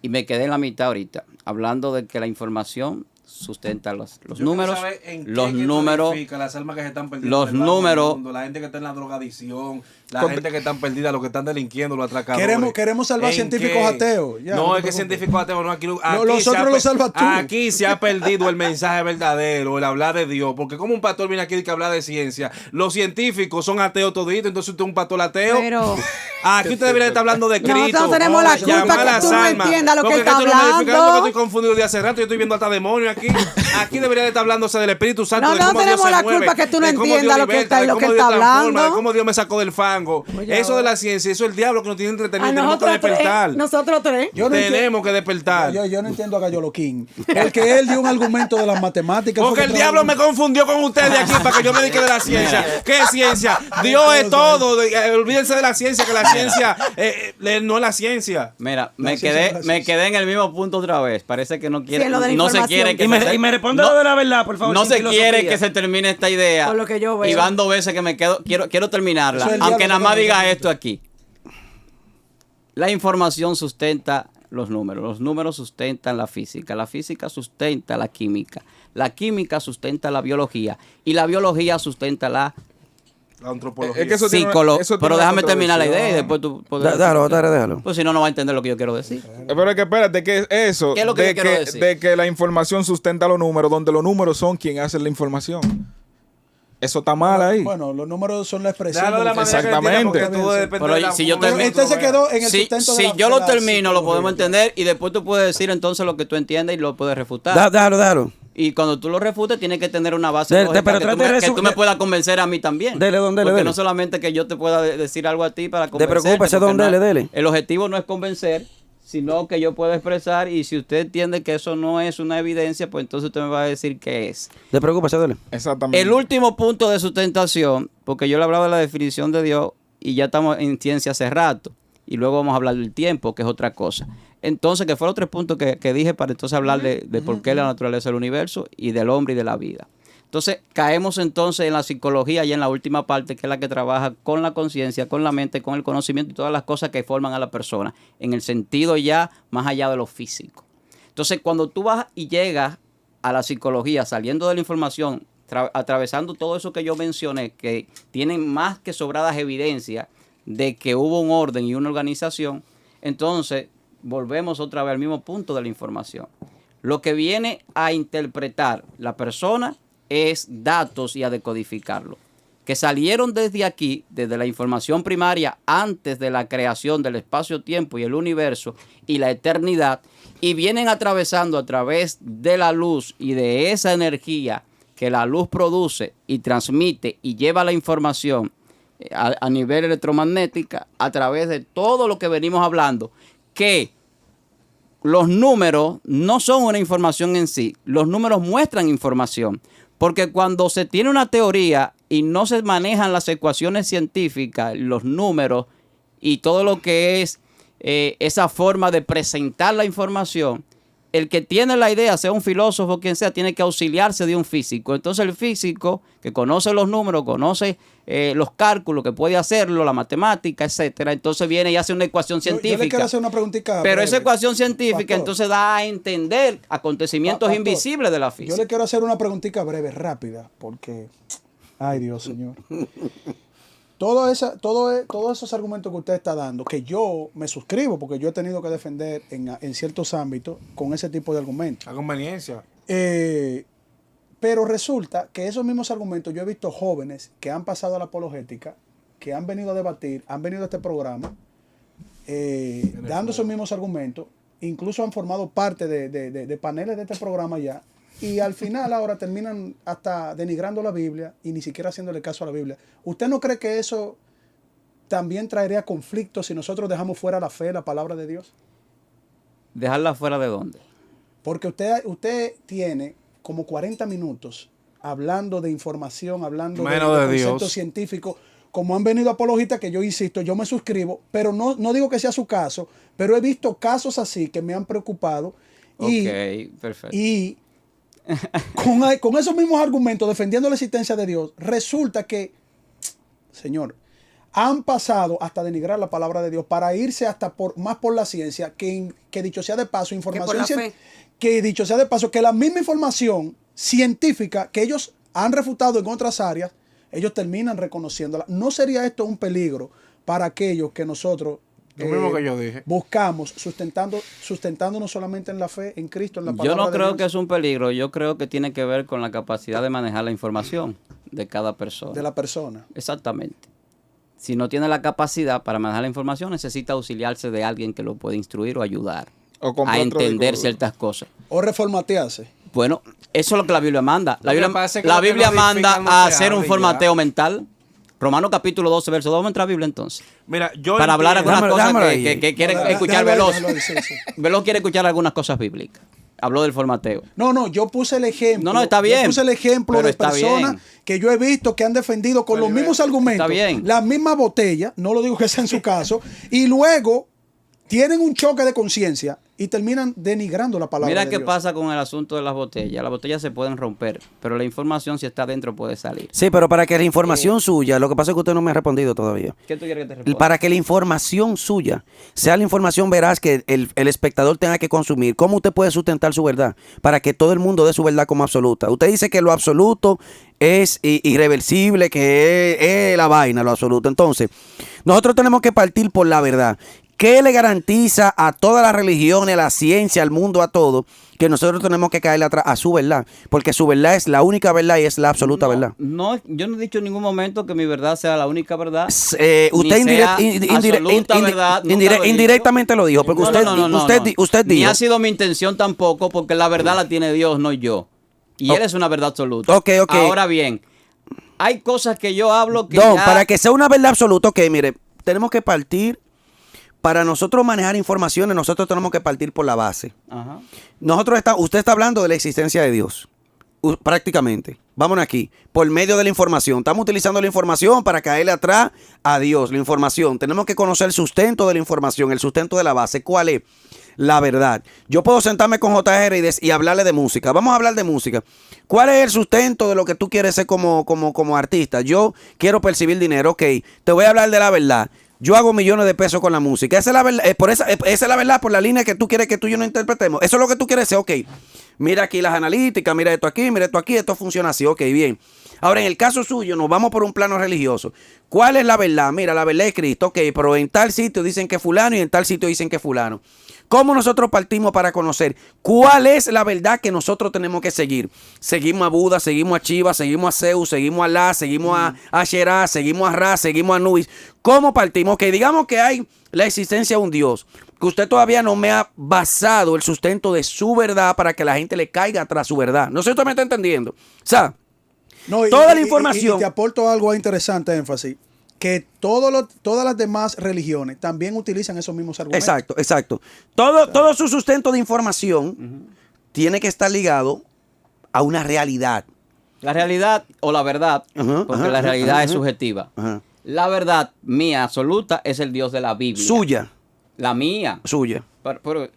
Y me quedé en la mitad ahorita, hablando de que la información sustenta los números, los números, las almas que se están los números, la gente que está en la drogadicción, la gente que están perdida, los que están delinquiendo, los atracadores. Queremos salvar ¿En científicos qué? ateos. Ya, no, te es que preocupes. científicos ateos no. Aquí los se otros ha los salvas tú. Aquí se ha perdido el mensaje verdadero, el hablar de Dios. Porque como un pastor viene aquí y que habla de ciencia, los científicos son ateos toditos, entonces usted es un pastor ateo. Pero Aquí usted debería estar hablando de Cristo. nosotros tenemos la culpa llamar a que las tú no almas. entiendas lo que Porque él está tú no me edificas, hablando. porque estoy confundido de hace rato. Yo estoy viendo hasta demonios aquí. Aquí debería de estar hablándose del Espíritu Santo. No, de no cómo tenemos Dios se la mueve, culpa que tú no de cómo entiendas Dios lo que liberta, está- de lo cómo que Dios está transforma, hablando. de cómo Dios me sacó del fango. Oye, Eso de la ciencia, eso es el diablo que nos tiene entretenido. a Tenemos que nosotros despertar. nosotros tres. Yo no Tenemos que despertar. Yo no entiendo a Gallolo King. Porque él dio un argumento de las matemáticas. Porque fue el que diablo trajo- me confundió con ustedes aquí para que yo me dedique de la ciencia. ¿Qué es ciencia? Dios es todo. Olvídense de la ciencia, que la ciencia no es la ciencia. Mira, La me ciencia quedé, no es me ciencia. quedé en el mismo punto otra vez. Parece que no quiere, Sí, lo de la no se información. quiere que Y me responde no- lo de la verdad, por favor. no sin se quiere filosofía. que se termine esta idea. Por lo que yo veo. Y van 2 veces que me quedo, quiero terminarla. Eso es el Aunque diablo nada más que diga nos esto aquí. La información sustenta los números sustentan la física sustenta la química sustenta la biología y la biología sustenta la La antropología. Es que eso tiene una- psicología. eso tiene Pero una déjame terminar la idea y contradicción. después tú puedes... Déjalo. Pues si no, no va a entender lo que yo quiero decir. Pero es que espérate, que eso, ¿Qué es lo que de, yo quiero que, decir? de que la información sustenta los números, donde los números son quien hace la información. Eso está mal ahí. Bueno, los números son la expresión. Déjalo de la lo que- manera que entienda, porque Exactamente. tú depende Pero de la- si yo cómo termino- tú Este lo se veas. quedó en el Si sustento de la- yo de lo la termino, lo podemos psicología. entender y después tú puedes decir entonces lo que tú entiendes y lo puedes refutar. Déjalo. Y cuando tú lo refutes, tienes que tener una base Pero lógica que trate tú, me, de que tú me resumir- puedas convencer a mí también. Dele. Porque no solamente que yo te pueda decir algo a ti para convencerte. preocúpese, porque don, dele. El objetivo no es convencer, sino que yo pueda expresar. Y si usted entiende que eso no es una evidencia, pues entonces usted me va a decir qué es. Te preocupes, dale. Exactamente. El último punto de sustentación, porque yo le hablaba de la definición de Dios y ya estamos en ciencia hace rato. Y luego vamos a hablar del tiempo, que es otra cosa. Entonces, que fueron 3 puntos que dije para entonces hablar de por qué la naturaleza del universo y del hombre y de la vida. Entonces, caemos entonces en la psicología y en la última parte, que es la que trabaja con la conciencia, con la mente, con el conocimiento y todas las cosas que forman a la persona, en el sentido ya más allá de lo físico. Entonces, cuando tú vas y llegas a la psicología, saliendo de la información, atravesando todo eso que yo mencioné, que tienen más que sobradas evidencias de que hubo un orden y una organización, entonces volvemos otra vez al mismo punto de la información. Lo que viene a interpretar la persona es datos y a decodificarlo, que salieron desde aquí, desde la información primaria, antes de la creación del espacio-tiempo y el universo y la eternidad, y vienen atravesando a través de la luz y de esa energía que la luz produce y transmite y lleva la información a nivel electromagnética, a través de todo lo que venimos hablando, que los números no son una información en sí, los números muestran información, porque cuando se tiene una teoría y no se manejan las ecuaciones científicas, los números y todo lo que es esa forma de presentar la información, el que tiene la idea, sea un filósofo o quien sea, tiene que auxiliarse de un físico. Entonces el físico que conoce los números, conoce los cálculos, que puede hacerlo, la matemática, etcétera, entonces viene y hace una ecuación científica. Yo le quiero hacer una preguntita. Pero breve. esa ecuación científica Pastor, entonces da a entender acontecimientos Pastor, invisibles de la física. Yo le quiero hacer una preguntita breve, rápida, porque, ay Dios, Señor. Todos esos argumentos que usted está dando, que yo me suscribo, porque yo he tenido que defender en ciertos ámbitos con ese tipo de argumentos. A conveniencia. Pero resulta que esos mismos argumentos, yo he visto jóvenes que han pasado a la apologética, que han venido a debatir, han venido a este programa, dando esos mismos argumentos, incluso han formado parte de paneles de este programa ya, y al final ahora terminan hasta denigrando la Biblia y ni siquiera haciéndole caso a la Biblia. ¿Usted no cree que eso también traería conflictos si nosotros dejamos fuera la fe, la palabra de Dios? ¿Dejarla fuera de dónde? Porque usted tiene como 40 minutos hablando de información, hablando Menos de de conceptos Dios. científicos, como han venido apologistas, que yo insisto, yo me suscribo, pero no digo que sea su caso, pero he visto casos así que me han preocupado Ok, perfecto. y con esos mismos argumentos defendiendo la existencia de Dios, resulta que, Señor, han pasado hasta denigrar la palabra de Dios para irse hasta más por la ciencia, que dicho sea de paso, información que dicho sea de paso, que la misma información científica que ellos han refutado en otras áreas, ellos terminan reconociéndola. ¿No sería esto un peligro para aquellos que nosotros Lo mismo que yo dije. buscamos, sustentándonos solamente en la fe, en Cristo, en la palabra Yo no de creo Dios? que es un peligro, yo creo que tiene que ver con la capacidad de manejar la información de cada persona. De la persona. Exactamente. Si no tiene la capacidad para manejar la información, necesita auxiliarse de alguien que lo pueda instruir o ayudar O comprar a otro entender disco. ciertas cosas. O reformatearse. Bueno, eso es lo que la Biblia manda. La Lo que Biblia, pasa es que la lo que Biblia no manda edifican no a se hacer un habla y formateo ya. mental. Romanos capítulo 12, verso 2. Vamos a entrar a Biblia entonces. Mira, yo Para hablar entiendo- algunas cosas dámelo que, ahí. que quieren No, escuchar déjalo Veloz. ahí, déjalo ahí, sí, sí. Veloz quiere escuchar algunas cosas bíblicas. Habló del formateo. No, yo puse el ejemplo. No, está bien. Yo puse el ejemplo Pero de está personas bien. que yo he visto que han defendido con los mismos argumentos, Está bien. la misma botella, no lo digo que sea en su caso, y luego tienen un choque de conciencia y terminan denigrando la palabra Mira de qué Dios. pasa con el asunto de las botellas. Las botellas se pueden romper, pero la información si está dentro puede salir. Sí, pero para que la información suya, lo que pasa es que usted no me ha respondido todavía. ¿Qué tú quieres que te responda? Para que la información suya sea la información veraz que el espectador tenga que consumir, ¿cómo usted puede sustentar su verdad? Para que todo el mundo dé su verdad como absoluta. Usted dice que lo absoluto es irreversible, que es la vaina, lo absoluto. Entonces, nosotros tenemos que partir por la verdad. ¿Qué le garantiza a todas las religiones, a la ciencia, al mundo, a todo, que nosotros tenemos que caerle atrás a su verdad? Porque su verdad es la única verdad y es la absoluta verdad. No, yo no he dicho en ningún momento que mi verdad sea la única verdad. Usted Ni sea absoluta verdad, nunca lo he dicho. indirectamente lo dijo, porque usted Ni dijo. ha sido mi intención tampoco, porque la verdad la tiene Dios, no yo. Y Él es una verdad absoluta. Ok. Ahora bien, hay cosas que yo hablo que Don, ya- para que sea una verdad absoluta, ok, mire, tenemos que partir. Para nosotros manejar informaciones, nosotros tenemos que partir por la base. Ajá. Usted está hablando de la existencia de Dios, prácticamente. Vámonos aquí, por medio de la información. Estamos utilizando la información para caerle atrás a Dios, la información. Tenemos que conocer el sustento de la información, el sustento de la base. ¿Cuál es? La verdad. Yo puedo sentarme con J.R. y hablarle de música. Vamos a hablar de música. ¿Cuál es el sustento de lo que tú quieres ser como artista? Yo quiero percibir dinero. Ok, te voy a hablar de la verdad. Yo hago millones de pesos con la música. Esa es la verdad, esa es la verdad, por la línea que tú quieres que tú y yo no interpretemos. Eso es lo que tú quieres hacer, ok. Mira aquí las analíticas, mira esto aquí, esto funciona así, ok, bien. Ahora, en el caso suyo, nos vamos por un plano religioso. ¿Cuál es la verdad? Mira, la verdad es Cristo, ok, pero en tal sitio dicen que fulano y en tal sitio dicen que fulano. ¿Cómo nosotros partimos para conocer cuál es la verdad que nosotros tenemos que seguir? Seguimos a Buda, seguimos a Shiva, seguimos a Zeus, seguimos a Alá, seguimos a Asherah, seguimos a Ra, seguimos a Anubis. ¿Cómo partimos? Que digamos que hay la existencia de un Dios, que usted todavía no me ha basado el sustento de su verdad para que la gente le caiga tras su verdad. No sé si usted me está entendiendo. O sea, No, toda la información. Y te aporto algo interesante, énfasis. Que todas las demás religiones también utilizan esos mismos argumentos. Exacto. Todo su sustento de información tiene que estar ligado a una realidad. La realidad o la verdad, Ajá, porque ajá, la realidad ajá, es ajá. subjetiva. Ajá. La verdad mía absoluta es el Dios de la Biblia. Suya. La mía. Suya. Pero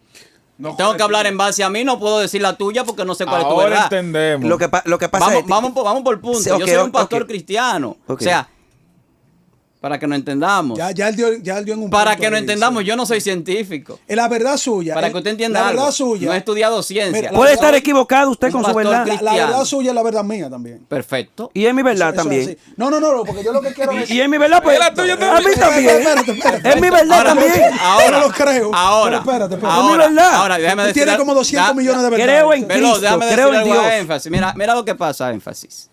tengo que hablar en base a mí, no puedo decir la tuya porque no sé cuál es tu Ahora verdad. entendemos. Lo que pasa es. Vamos por punto. Sí, Yo ok, soy un pastor ok. cristiano. Ok. O sea, para que nos entendamos. Ya él dio en un Para punto que nos ahí, entendamos, sí. yo no soy científico. La verdad suya. Para que usted entienda la algo. verdad suya. No he estudiado ciencia. Mira, Puede estar equivocado usted con su pastor verdad. cristiano. La verdad suya es la verdad mía también. Perfecto. Y es mi verdad Eso es también. así. No, porque yo lo que quiero es... Y es mi verdad, pues. ¿Es la tuya A también? mí también. Espérate. Es mi verdad Ahora, también. Yo no lo creo. Ahora. Pero espérate. Es mi verdad. Ahora, déjame Tú decir. tienes como 200 millones de verdades. Creo en Velo, Cristo, déjame decir creo en algo a Dios. énfasis. Mira lo que pasa, énfasis.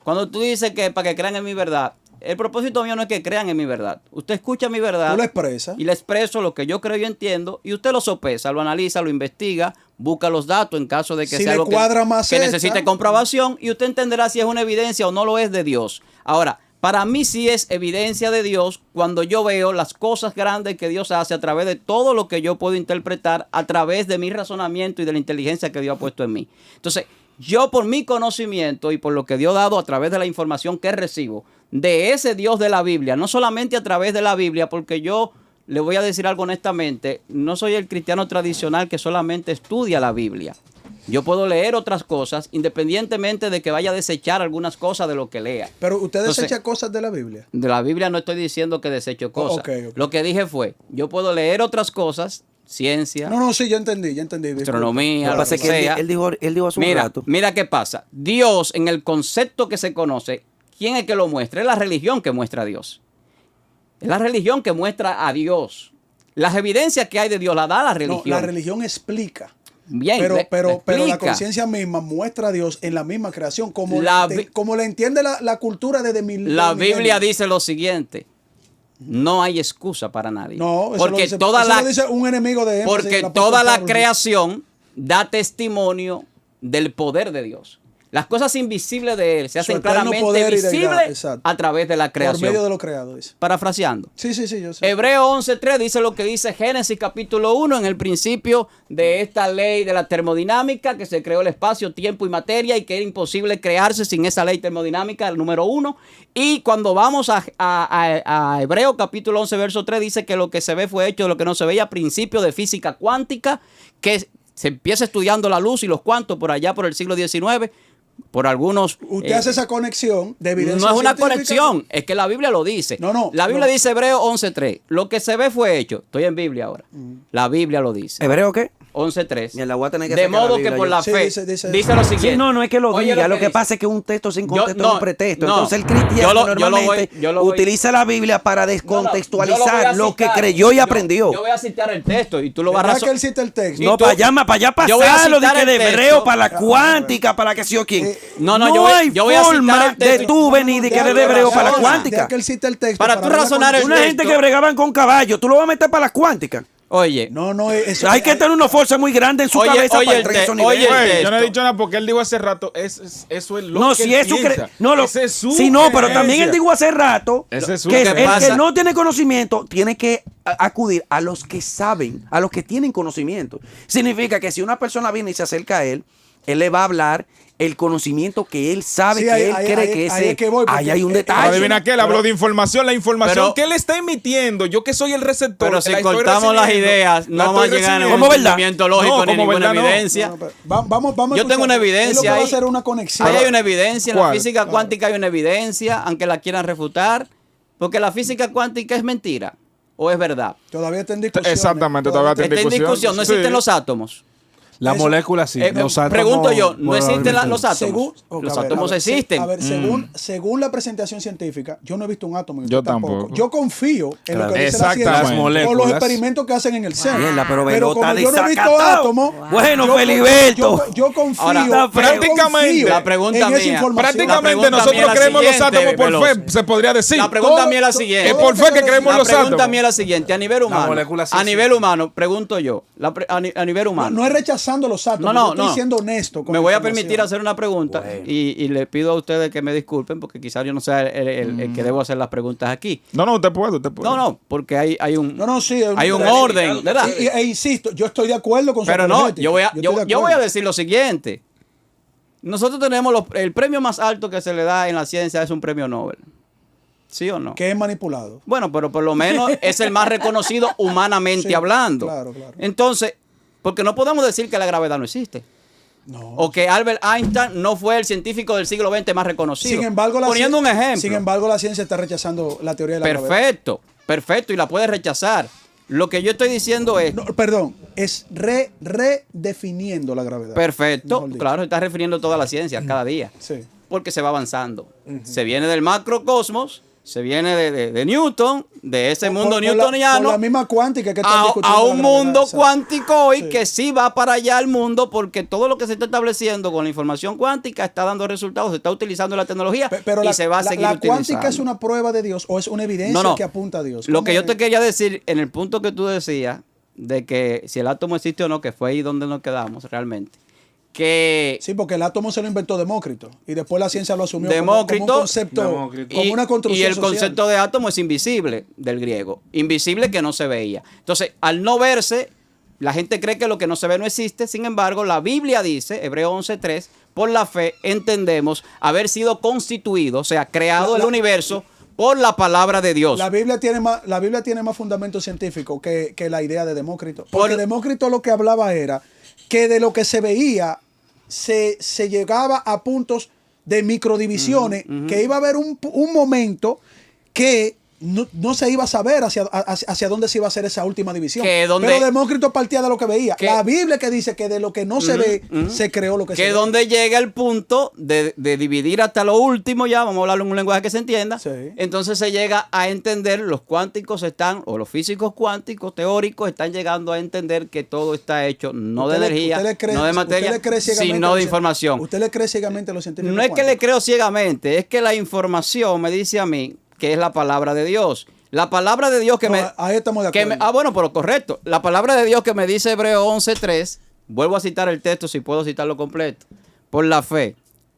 Cuando tú dices que para que crean en mi verdad, el propósito mío no es que crean en mi verdad. Usted escucha mi verdad. Tú lo expresas. Y le expreso lo que yo creo y entiendo. Y usted lo sopesa, lo analiza, lo investiga, busca los datos en caso de que Si sea le algo cuadra más que esta. necesite comprobación. Y usted entenderá si es una evidencia o no lo es de Dios. Ahora, para mí sí es evidencia de Dios cuando yo veo las cosas grandes que Dios hace a través de todo lo que yo puedo interpretar, a través de mi razonamiento y de la inteligencia que Dios ha puesto en mí. Entonces, yo por mi conocimiento y por lo que Dios ha dado a través de la información que recibo de ese Dios de la Biblia, no solamente a través de la Biblia, porque yo le voy a decir algo honestamente, no soy el cristiano tradicional que solamente estudia la Biblia. Yo puedo leer otras cosas independientemente de que vaya a desechar algunas cosas de lo que lea. Pero usted Entonces, desecha cosas de la Biblia. De la Biblia no estoy diciendo que desecho cosas. ok. Lo que dije fue, yo puedo leer otras cosas, ciencia, No, sí, ya entendí. disculpa. astronomía, Lo que lo pasa que es que sea. él dijo hace un rato. Mira qué pasa. Dios, en el concepto que se conoce, ¿quién es que lo muestra? Es la religión que muestra a Dios. Es la religión que muestra a Dios. Las evidencias que hay de Dios la da la No, religión. la religión explica. Bien, Pero la explica. conciencia misma muestra a Dios en la misma creación, como La como le entiende la cultura desde mil. La desde milenios. Biblia dice lo siguiente. No hay excusa para nadie. No, eso porque lo dice, toda eso la lo dice un enemigo de él. Porque toda la creación da testimonio del poder de Dios. Las cosas invisibles de Él se hacen eterno claramente poder y deidad, visibles exacto. a través de la por medio creación. de lo creado. Dice. Parafraseando. Sí, yo sé. Hebreo 11.3 dice lo que dice Génesis capítulo 1 en el principio de esta ley de la termodinámica, que se creó el espacio, tiempo y materia y que era imposible crearse sin esa ley termodinámica, el número 1. Y cuando vamos a Hebreo capítulo 11 verso 3 dice que lo que se ve fue hecho de lo que no se veía, principio de física cuántica, que se empieza estudiando la luz y los cuantos por allá por el siglo XIX. Por algunos... Usted hace esa conexión de evidencia No es una científica. conexión, es que la Biblia lo dice. No. La Biblia dice Hebreo 11.3. Lo que se ve fue hecho. Estoy en Biblia ahora. La Biblia lo dice. ¿Hebreo qué? 11.3. Mira, la voy a tener que De sacar la modo Biblia que por yo. la Sí, fe dice- dice lo siguiente. Sí, no es que lo Oye, diga. Lo que dice. pasa es que un texto sin Yo- contexto no, es un pretexto. no. Entonces el cristiano normalmente yo lo voy- utiliza la Biblia para descontextualizar yo lo voy a lo que citar. creyó y aprendió. Yo voy a citar el texto y tú lo vas a ¿Verdad que él razonar. cita el texto? Y No, tú- para allá yo voy a pasarlo de citar que de el hebreo texto. para la cuántica, para que sí o quién. No, yo voy a citar forma el texto. de tú venir de que Deja de que hebreo para la razone. cuántica. Deja que él cita el texto. Para tú ver la razonar el conexión. Una texto. gente que bregaban con caballo, tú lo vas a meter para la cuántica. Oye, No, eso Hay que tener una fuerza muy grande en su Oye, cabeza oye, para el entrar a esos te- oye, niveles. el Güey, yo no he texto. dicho nada porque él dijo hace rato, eso es lo No, que si él es su piensa. no, Esa es su si no, pero también creencia. él dijo hace rato Ese es su que ¿Qué el que pasa? no tiene conocimiento tiene que acudir a los que saben, a los que tienen conocimiento. Significa que si una persona viene y se acerca a él le va a hablar el conocimiento que él sabe, Sí, que ahí- él ahí- cree ahí- que ahí ese. es que voy, porque, Ahí hay un eh, detalle. Adivina qué, él habló de información, la información Pero- que él está emitiendo, yo que soy el receptor. pero si la estoy cortamos las recibiendo, ideas, la no vamos a estoy llegar a recibiendo. ningún ¿Cómo verdad? entendimiento lógico No, ni como ninguna verdad no. evidencia. No, pero vamos a Yo tengo una escuchar. evidencia Es lo que va a ahí. hacer una conexión. Ahí hay una evidencia, en la ¿Cuál? física cuántica hay una evidencia, aunque la quieran refutar, porque la física cuántica es mentira o es verdad. Todavía está en discusión. Exactamente, todavía está Está en discusión, no Sí. existen los átomos. La Eso- molécula sí. los átomos, Pregunto yo, ¿no bueno, existen obviamente los no. átomos? Los átomos existen. A ver, según la presentación científica, yo no he visto un átomo. y Yo usted tampoco. Yo confío en lo que dice la Exactamente. ciencia Las por los moléculas. experimentos que hacen en el CERN. Mierda, pero pero Belota como yo no he visto desacatado. átomos, Bueno, yo- Feliberto. yo confío. Ahora, yo prácticamente, confío la pregunta en esa mía, información. Prácticamente pregunta mía nosotros es la creemos los siguiente, átomos por Veloz. fe, se podría decir. La pregunta Todo- mía es la todo- siguiente. Es por fe que creemos La los pregunta átomos. mía es la siguiente. A nivel humano, molécula sí a nivel humano, pregunto yo, a nivel humano. No es rechazando los átomos, No, yo estoy no. siendo honesto. con Me la voy a información. permitir hacer una pregunta y le pido a ustedes que me disculpen porque quizás yo no sea el que debo hacer las preguntas aquí. No, usted puede, usted puede. No, porque hay un, No, sí. hay un orden, ¿verdad? E insisto, yo estoy de acuerdo con su Pero no, apologética. yo voy a estoy de decir acuerdo. lo siguiente. Nosotros tenemos el premio más alto que se le da en la ciencia es un premio Nobel. ¿Sí o no? Que es manipulado. Bueno, pero por lo menos es el más reconocido humanamente Sí, hablando. claro. Entonces, porque no podemos decir que la gravedad no existe. No. O que Albert Einstein no fue el científico del siglo XX más reconocido. Sin embargo, Poniendo un ejemplo. Sin embargo, la ciencia está rechazando la teoría de la gravedad. Perfecto, y la puede rechazar. Lo que yo estoy diciendo es... No, perdón, es redefiniendo la gravedad. Perfecto, Mejor dicho. claro, está refiriendo toda la ciencia cada día. Sí. Porque se va avanzando. Se viene del macrocosmos, se viene de Newton, de ese mundo newtoniano, Por la misma cuántica que están discutiendo a la un gravedad, mundo exacto. cuántico hoy Sí. que sí va para allá el mundo, porque todo lo que se está estableciendo con la información cuántica está dando resultados, se está utilizando la tecnología Pero y se va a seguir la utilizando. cuántica es una prueba de Dios o es una evidencia No. que apunta a Dios. Lo ¿Cómo que yo es? te quería decir en el punto que tú decías, de que si el átomo existe o no, que fue ahí donde nos quedamos realmente, que Sí, porque el átomo se lo inventó Demócrito y después la ciencia lo asumió Demócrito, como un concepto, Demócrito. como una construcción y el social. concepto de átomo es invisible del griego, invisible que no se veía. Entonces, al no verse, la gente cree que lo que no se ve no existe. Sin embargo, la Biblia dice, Hebreos 11:3, por la fe entendemos haber sido constituido, o sea, creado el universo por la palabra de Dios. La Biblia tiene más fundamento científico que la idea de Demócrito. Porque Por- Demócrito lo que hablaba era que de lo que se veía se llegaba a puntos de microdivisiones, que iba a haber un momento que no se iba a saber hacia dónde se iba a hacer esa última división. Que donde- Pero Demócrito partía de lo que veía. Que- La Biblia que dice que de lo que no se ve, se creó lo que se Que ve. donde llega el punto de dividir hasta lo último, ya vamos a hablar en un lenguaje que se entienda, Sí. entonces se llega a entender, los cuánticos están, o los físicos cuánticos teóricos están llegando a entender que todo está hecho no de ¿Usted le- energía, usted le cree- no de usted materia, le cree ciegamente sino a de los- información. ¿Usted le cree ciegamente a los científicos No es que le cuánticos? creo ciegamente, es que la información me dice a mí que es la palabra de Dios. La palabra de Dios que No, me... ahí estamos de que me- acuerdo. bueno, pero correcto. La palabra de Dios que me dice Hebreos 11:3, vuelvo a citar el texto si puedo citarlo completo. Por la fe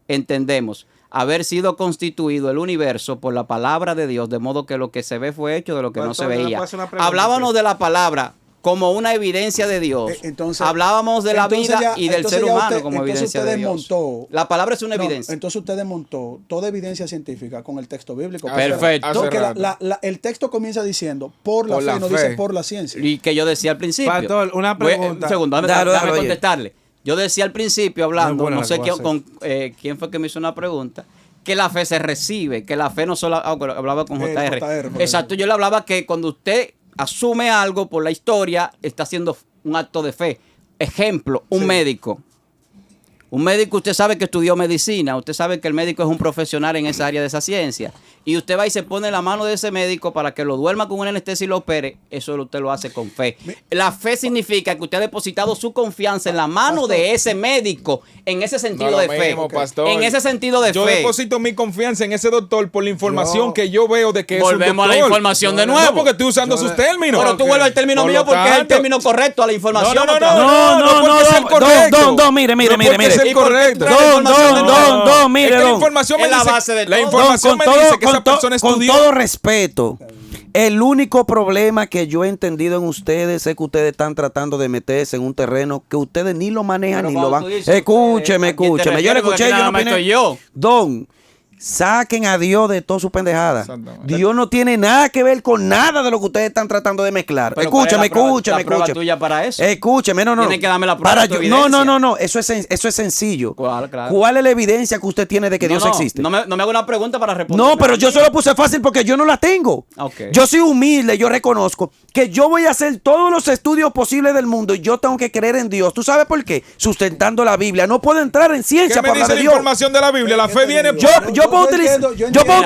entendemos haber sido constituido el universo por la palabra de Dios, de modo que lo que se ve fue hecho de lo que no se Pastor, ¿le veía. puedo hacer una pregunta? Hablábamos de la palabra como una evidencia de Dios. Entonces- Hablábamos de la entonces vida ya- y del entonces ser ya humano usted- como entonces evidencia usted de Dios. desmontó- La palabra es una No, evidencia. entonces usted desmontó toda evidencia científica con el texto bíblico. Perfecto. Porque Hace rato. el texto comienza diciendo por la Por fe, la no fe. dice por la ciencia. Y que yo decía al principio. Pastor, una pregunta. Un segundo, Dale, déjame oye. contestarle. Yo decía al principio, hablando, Muy buena no la sé que quién, va a quién fue que me hizo una pregunta, que la fe se recibe, que la fe no solo... hablaba con JR. JR, Exacto, yo le hablaba que cuando usted asume algo por la historia, está haciendo un acto de fe. Ejemplo, un médico. Un médico, usted sabe que estudió medicina, usted sabe que el médico es un profesional en esa área de esa ciencia. Y usted va y se pone en la mano de ese médico para que lo duerma con una anestesia y lo opere. Eso usted lo hace con fe. La fe significa que usted ha depositado su confianza en la mano de ese médico, en ese sentido No de lo fe. mismo, pastor. En ese sentido de Yo fe. deposito mi confianza en ese doctor por la información que yo veo de que Volvemos es un a la doctor. información de No, nuevo. porque estoy usando sus términos. Pero tú vuelves al término Por mío lo porque es el tanto- término correcto a la información. No, otra vez. puede ser correcto. mire, No puede ser ¿Y por qué correcto. trae la información de nuevo? mire, Es que la don. información me Es la dice, base de la todo. información me dice que esa persona con estudió. todo respeto, el único problema que yo he entendido en ustedes es que ustedes están tratando de meterse en un terreno que ustedes ni lo manejan Pero ni lo cuando van. tú dices Escúcheme, ustedes, ¿a quién te escúcheme. Yo le refieres? Porque escuché, yo nada no más opiné. estoy yo. Don, saquen a Dios de toda su pendejada. Exactamente. Dios no tiene nada que ver con nada de lo que ustedes están tratando de mezclar. Pero ¿cuál es Escúcheme, la prueba- escúcheme, la prueba escúcheme. tuya para eso? Escúcheme, no. Tiene que darme la prueba Para de tu yo- no, evidencia. no. Eso es sencillo. ¿Cuál? Claro. ¿Cuál es la evidencia que usted tiene de que No, Dios no, existe? No me haga una pregunta para responder. No, pero yo se lo puse fácil porque yo no la tengo. Ok. Yo soy humilde, yo reconozco que yo voy a hacer todos los estudios posibles del mundo y yo tengo que creer en Dios. ¿Tú sabes por qué? Sustentando la Biblia. No puedo entrar en ¿Qué ciencia me para hablar dice de la Dios. información de la Biblia? La ¿Qué fe te viene digo? por... Yo puedo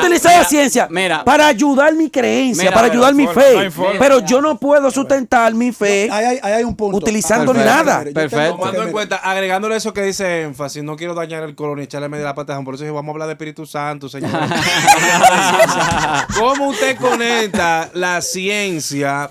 utilizar la Mira, ciencia mira. para ayudar mi creencia, Mira, para pero ayudar mi no hay fe. forma. Pero yo no puedo sustentar mi fe Ahí hay un punto. utilizando Perfecto. nada. Mire, yo Perfecto. tengo- Tomando en mire, cuenta, agregándole eso que dice énfasis, no quiero dañar el color ni echarle media la pata, por eso dije, vamos a hablar de Espíritu Santo, señor. ¿Cómo usted conecta la ciencia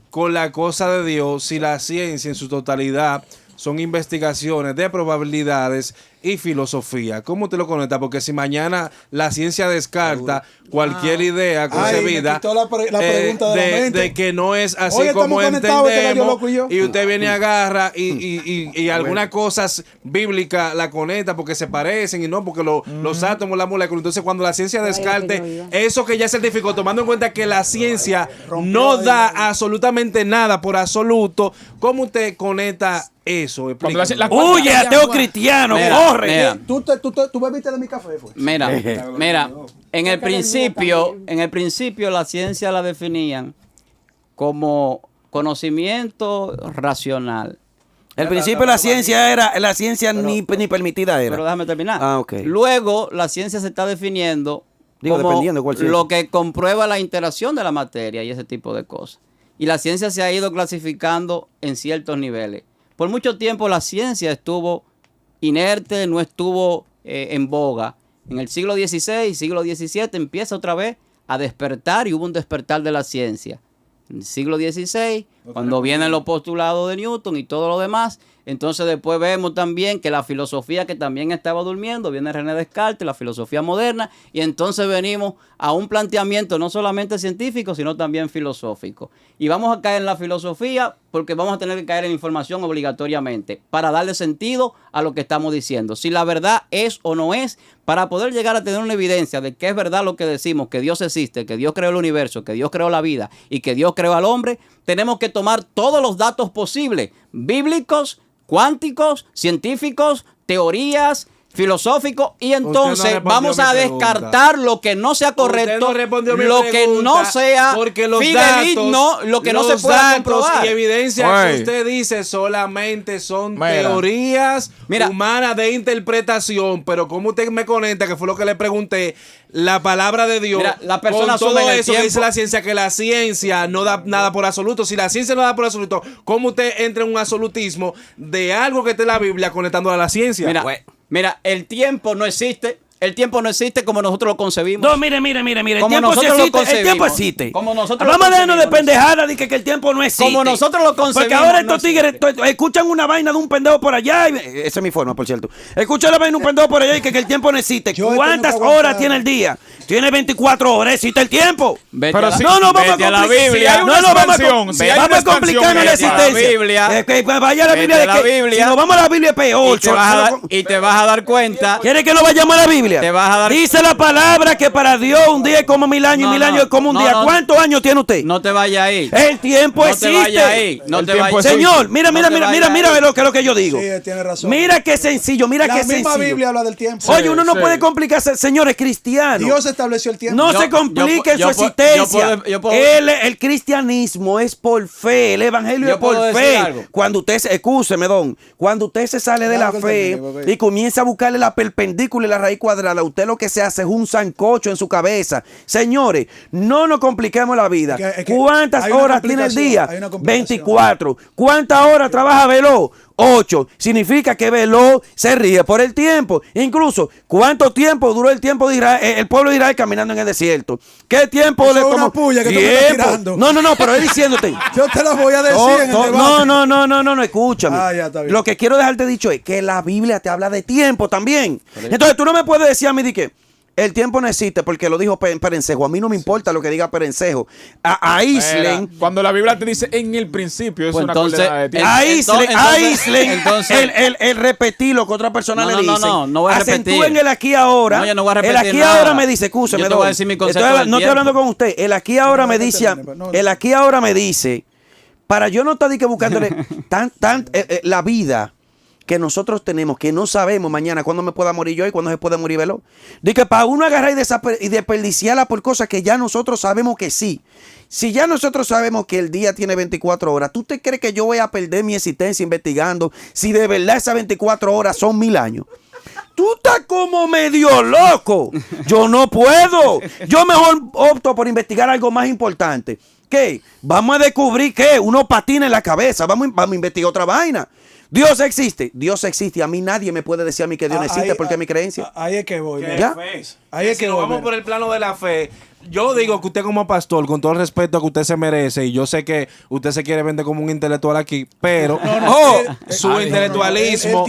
con la cosa de Dios si la ciencia en su totalidad son investigaciones de probabilidades y filosofía. ¿Cómo te lo conectas? Porque si mañana la ciencia descarta cualquier idea concebida me quitó la pregunta de la mente. de que no es así Oye, como estamos conectados, este gallo entendemos, loco y yo. y usted viene y agarra y algunas cosas bíblicas la conecta porque se parecen y no porque los átomos, la molécula. Entonces, cuando la ciencia descarte eso que ya certificó, tomando en cuenta que la ciencia no da absolutamente nada por absoluto, ¿cómo usted conecta eso? Cuando la- Explícame. la- Huye, ateo cristiano, Mira, corre. mira. ¿Tú bebiste de mi café, fue? Mira, en el principio la ciencia la definían como conocimiento racional. El principio de la ciencia era, la ciencia ni permitida era. Pero déjame terminar. Ah, ok. Luego la ciencia se está definiendo Digo, como dependiendo de cuál ciencia. lo que comprueba la interacción de la materia y ese tipo de cosas. Y la ciencia se ha ido clasificando en ciertos niveles. Por mucho tiempo la ciencia estuvo inerte, no estuvo en boga. En el siglo XVI, siglo XVII empieza otra vez a despertar y hubo un despertar de la ciencia. En el siglo XVI, cuando vienen los postulados de Newton y todo lo demás, entonces después vemos también que la filosofía que también estaba durmiendo, viene René Descartes, la filosofía moderna, y entonces venimos a un planteamiento no solamente científico, sino también filosófico. Y vamos a caer en la filosofía porque vamos a tener que caer en información obligatoriamente para darle sentido a lo que estamos diciendo. Si la verdad es o no es, para poder llegar a tener una evidencia de que es verdad lo que decimos, que Dios existe, que Dios creó el universo, que Dios creó la vida y que Dios creó al hombre, tenemos que tomar todos los datos posibles, bíblicos, cuánticos, científicos, teorías, filosóficos, y entonces respondió vamos mi a pregunta. descartar lo que no sea correcto, Usted no respondió mi lo que no pregunta, sea porque los fidedigno, datos, lo que no los se pueda datos comprobar. y evidencia Oye. que usted dice solamente son Mira. teorías Mira. humanas de interpretación, pero como usted me conecta, que fue lo que le pregunté, la palabra de Dios, Mira, la persona con todo asume en el eso que tiempo. dice la ciencia, que la ciencia no da nada por absoluto. Si la ciencia no da por absoluto, ¿cómo usted entra en un absolutismo de algo que está en la Biblia conectándolo a la ciencia? Mira, el tiempo no existe. El tiempo no existe como nosotros lo concebimos. No, mire. El Como tiempo sí nosotros lo existe. El tiempo concebimos. existe. Como nosotros Vamos lo a dejarnos de concebimos. pendejada de que el tiempo no existe. Como nosotros lo concebimos, Porque ahora estos no tigres existe. escuchan una vaina de un pendejo por allá. Esa es mi forma, por cierto. Escuchan la vaina de un pendejo por allá y que el tiempo no existe. Yo ¿Cuántas tengo que horas aguantar. tiene el día? Tiene 24 horas. ¿Existe el tiempo? Vete Pero a la- si- No, vamos vete a a la complicar. Biblia. Si hay una vamos a expansión, si hay una vamos a expansión, complicarnos la vete a la existencia. Biblia. Es que vaya a la Biblia. Vete de a la que Biblia. Si nos vamos a la Biblia, peor. y te vas a dar cuenta. ¿Quiere que no vayamos a la Biblia? Te vas a dar- Dice la palabra que para Dios un día es como 1000 años y 1000 años es como un día. no. ¿Cuántos años tiene usted? No te vayas ahí. El tiempo No existe. te vayas ahí. No El te tiempo vayas existe. Señor, mira No te vayas ahí. lo que es lo que yo digo. Sí, tiene razón. Mira qué sencillo, mira La qué misma sencillo. Biblia habla del tiempo. Oye, uno no sí. puede complicarse, señores cristianos. Dios estableció el tiempo. No Yo- se complique yo- en su yo- existencia. yo puedo- El cristianismo es por fe, el evangelio Yo es por puedo decir fe. algo. Cuando usted se, excúseme, don, cuando usted se sale de Claro la que fe termine, porque- y comienza a buscarle la perpendicular y la raíz cuadrada, usted lo que se hace es un sancocho en su cabeza. Señores, no nos compliquemos la vida. Es que ¿Cuántas hay una horas tiene el complicación, día? hay una complicación. 24. ¿Cuántas horas trabaja Veloz? 8. Significa que Veloz se ríe por el tiempo. Incluso, ¿cuánto tiempo duró el tiempo de Israel, el pueblo de Israel caminando en el desierto? ¿Qué tiempo Eso le es una tomó? puya que tú me estás Tiempo. tirando. No, pero es diciéndote. Yo te la voy a decir en el debate. No, escúchame. Ah, ya, está bien. Lo que quiero dejarte dicho es que la Biblia te habla de tiempo también. Entonces tú no me puedes decir a mí de que el tiempo no existe porque lo dijo Perencejo. A mí no me importa lo que diga Perencejo. Aíslen. Mira, cuando la Biblia te dice en el principio, es Pues una entonces, coordenada de tiempo. Aíslen el repetir lo que otra persona le dice. No voy a repetir. Acentúen el aquí ahora. No, yo no voy a el repetir aquí nada. ahora me dice, escúcheme, Yo te voy a decir mi concepto no del estoy tiempo. hablando con usted. El aquí ahora me dice, no. el aquí ahora me dice, para yo no estar de que buscándole la vida que nosotros tenemos, que no sabemos mañana cuándo me pueda morir yo y cuándo se puede morir Veloz. De que para uno agarrar y desperdiciarla por cosas que ya nosotros sabemos que sí. Si ya nosotros sabemos que el día tiene 24 horas, ¿tú te crees que yo voy a perder mi existencia investigando si de verdad esas 24 horas son 1000 años? Tú estás como medio loco. Yo no puedo. Yo mejor opto por investigar algo más importante. ¿Qué? Vamos a descubrir que unos patines en la cabeza. Vamos a investigar otra vaina. Dios existe. Dios existe. Y a mí nadie me puede decir a mí que Dios no existe porque es mi creencia. Ahí es que voy. Que mira. ¿Ya? fe. Ahí es Si que nos voy, vamos mira. por el plano de la fe, Yo digo que usted como pastor, con todo el respeto que usted se merece, y yo sé que usted se quiere vender como un intelectual aquí, pero su intelectualismo,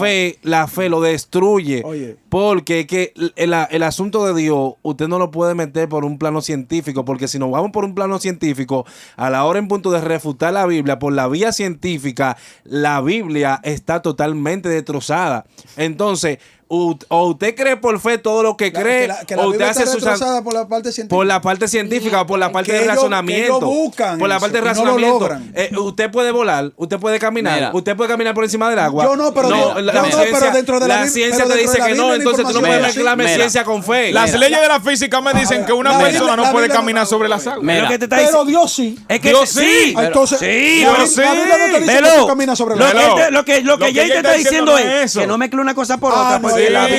Ey. la fe lo destruye. Oye. Porque que el asunto de Dios, usted no lo puede meter por un plano científico, porque si nos vamos por un plano científico, a la hora en punto de refutar la Biblia por la vía científica, la Biblia está totalmente destrozada. Entonces, o usted cree por fe todo lo que cree, que la o usted Biblia hace está sus retrasada por la parte científica. por la parte científica o por la parte Que de ellos- razonamiento. que ellos buscan por la eso parte de y no lo razonamiento. logran. Usted puede volar, usted puede caminar, Mira. usted puede caminar por encima del agua. Yo no, pero no, yo la no, ciencia, pero dentro de la la Biblia- ciencia pero te dentro dice de la que no, Biblia la entonces tú no información puedes es así. mezclarme Mira. ciencia con fe. Las Mira. leyes de la física me dicen que una la persona Biblia- no la puede Biblia- caminar sobre las aguas. Mira. Lo que te está Pero diciendo- Dios sí. Es que Dios sí. Entonces, Sí, la pero Biblia no te dice que Velo, tú caminas sobre lo la que, Velo. lo que Lo que Jay te está diciendo no es es eso. que no mezcle una cosa por Ah, otra. no, Porque sí. la Sí.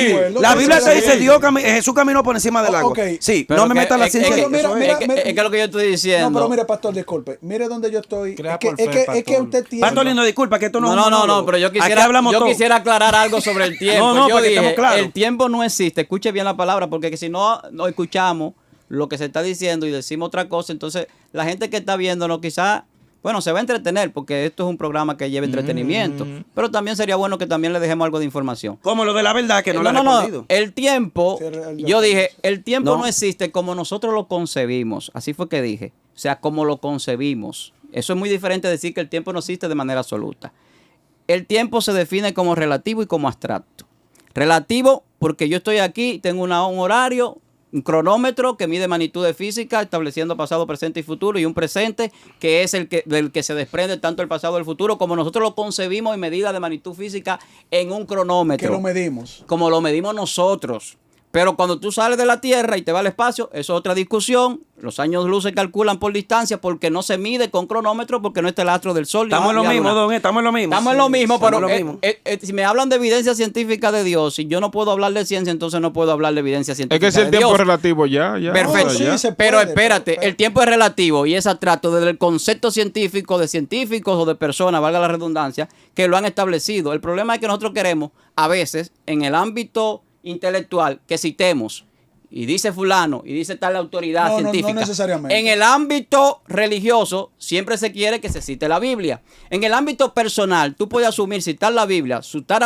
Biblia te dice Sí. Jesús caminó por encima del agua. Ok. Sí, Pero no me que- metas la es- ciencia. es- ahí, mira, eso mira, es. Es que lo que yo estoy diciendo. No, pero mire, pastor, disculpe. Mire donde yo estoy. Crea Es que, por fe, es que pastor. usted tiene. Pastor lindo, disculpa que esto no No, es no, un no, monólogo. no, pero yo Aquí quisiera, hablamos todo. quisiera aclarar algo sobre el tiempo. No, no, Yo para que dije, estemos claros. el tiempo no existe. Escuche bien la palabra, porque si no escuchamos lo que se está diciendo y decimos otra cosa, entonces la gente que está viéndonos quizás, bueno, se va a entretener, porque esto es un programa que lleva entretenimiento, pero también sería bueno que también le dejemos algo de información. Como lo de la verdad que no, le No, he no, respondido. el tiempo, yo dije, el tiempo No. no existe como nosotros lo concebimos, así fue que dije, o sea, como lo concebimos. Eso es muy diferente de decir que el tiempo no existe de manera absoluta. El tiempo se define como relativo y como abstracto. Relativo porque yo estoy aquí, tengo un horario, un cronómetro que mide magnitudes físicas, estableciendo pasado, presente y futuro, y un presente que es del que se desprende tanto el pasado y el futuro, como nosotros lo concebimos en medida de magnitud física en un cronómetro. Que lo medimos. Como lo medimos nosotros. Pero cuando tú sales de la Tierra y te vas al espacio, eso es otra discusión. Los años luz se calculan por distancia porque no se mide con cronómetro, porque no está el astro del sol. ni Estamos en la lo mismo, luna. don, estamos en lo mismo. Estamos en lo mismo, Estamos pero en lo mismo. si me hablan de evidencia científica de Dios, si yo no puedo hablar de ciencia, entonces no puedo hablar de evidencia Es científica que si el de tiempo Dios. es relativo ya. Perfecto. No, sí, ya. se Pero puede, espérate, pero- el tiempo es relativo y es abstracto desde el concepto científico de científicos o de personas, valga la redundancia, que lo han establecido. El problema es que nosotros queremos, a veces, en el ámbito intelectual, que citemos, y dice fulano, y dice tal autoridad No, no, no científica. necesariamente. En el ámbito religioso, siempre se quiere que se cite la Biblia. En el ámbito personal, tú puedes asumir citar la Biblia, citar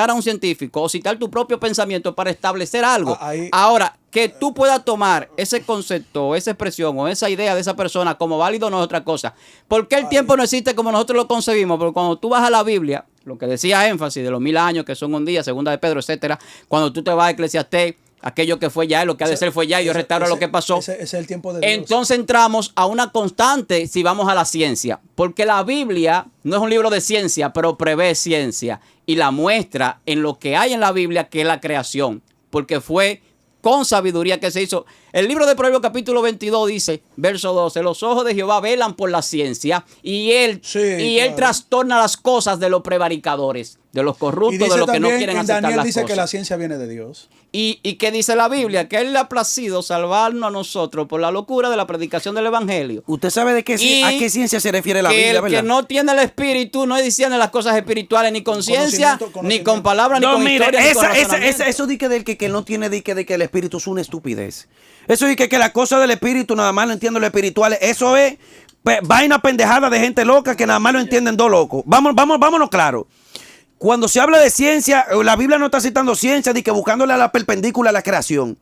a un científico o citar tu propio pensamiento para establecer algo. Ahí- Ahora, que tú puedas tomar ese concepto, o esa expresión o esa idea de esa persona como válido no es otra cosa. ¿Por qué el tiempo no existe como nosotros lo concebimos? Porque cuando tú vas a la Biblia, lo que decía énfasis de los 1000 años que son un día, segunda de Pedro, etcétera, cuando tú te vas a Eclesiastés, aquello que fue ya, lo que ha de ser fue ya, y Dios restaura lo que pasó. Ese es el tiempo de Dios. Entonces entramos a una constante si vamos a la ciencia, porque la Biblia no es un libro de ciencia, pero prevé ciencia y la muestra en lo que hay en la Biblia, que es la creación, porque fue con sabiduría que se hizo. El libro de Proverbios capítulo 22 dice, verso 12, los ojos de Jehová velan por la ciencia y él claro. trastorna las cosas de los prevaricadores, de los Y corruptos, dice de los que no también, quieren en aceptar Daniel las dice cosas. que la ciencia viene de Dios. ¿Y qué dice la Biblia? Que a él le ha placido salvarnos a nosotros por la locura de la predicación del Evangelio. Usted sabe de qué, Y a qué ciencia se refiere la que Biblia, el ¿verdad? que no tiene el espíritu no discierne las cosas espirituales ni con ciencia, ni con palabras, ni No, con mire, historia, ni con eso razonamiento. di que no tiene de que el espíritu es una estupidez. Eso di que la cosa del espíritu nada más lo entiendo lo espiritual. Eso es vaina pendejada de gente loca que nada más lo entienden dos locos. Vámonos claro. Cuando se habla de ciencia, la Biblia no está citando ciencia, ni que buscándole a la perpendícula a la creación.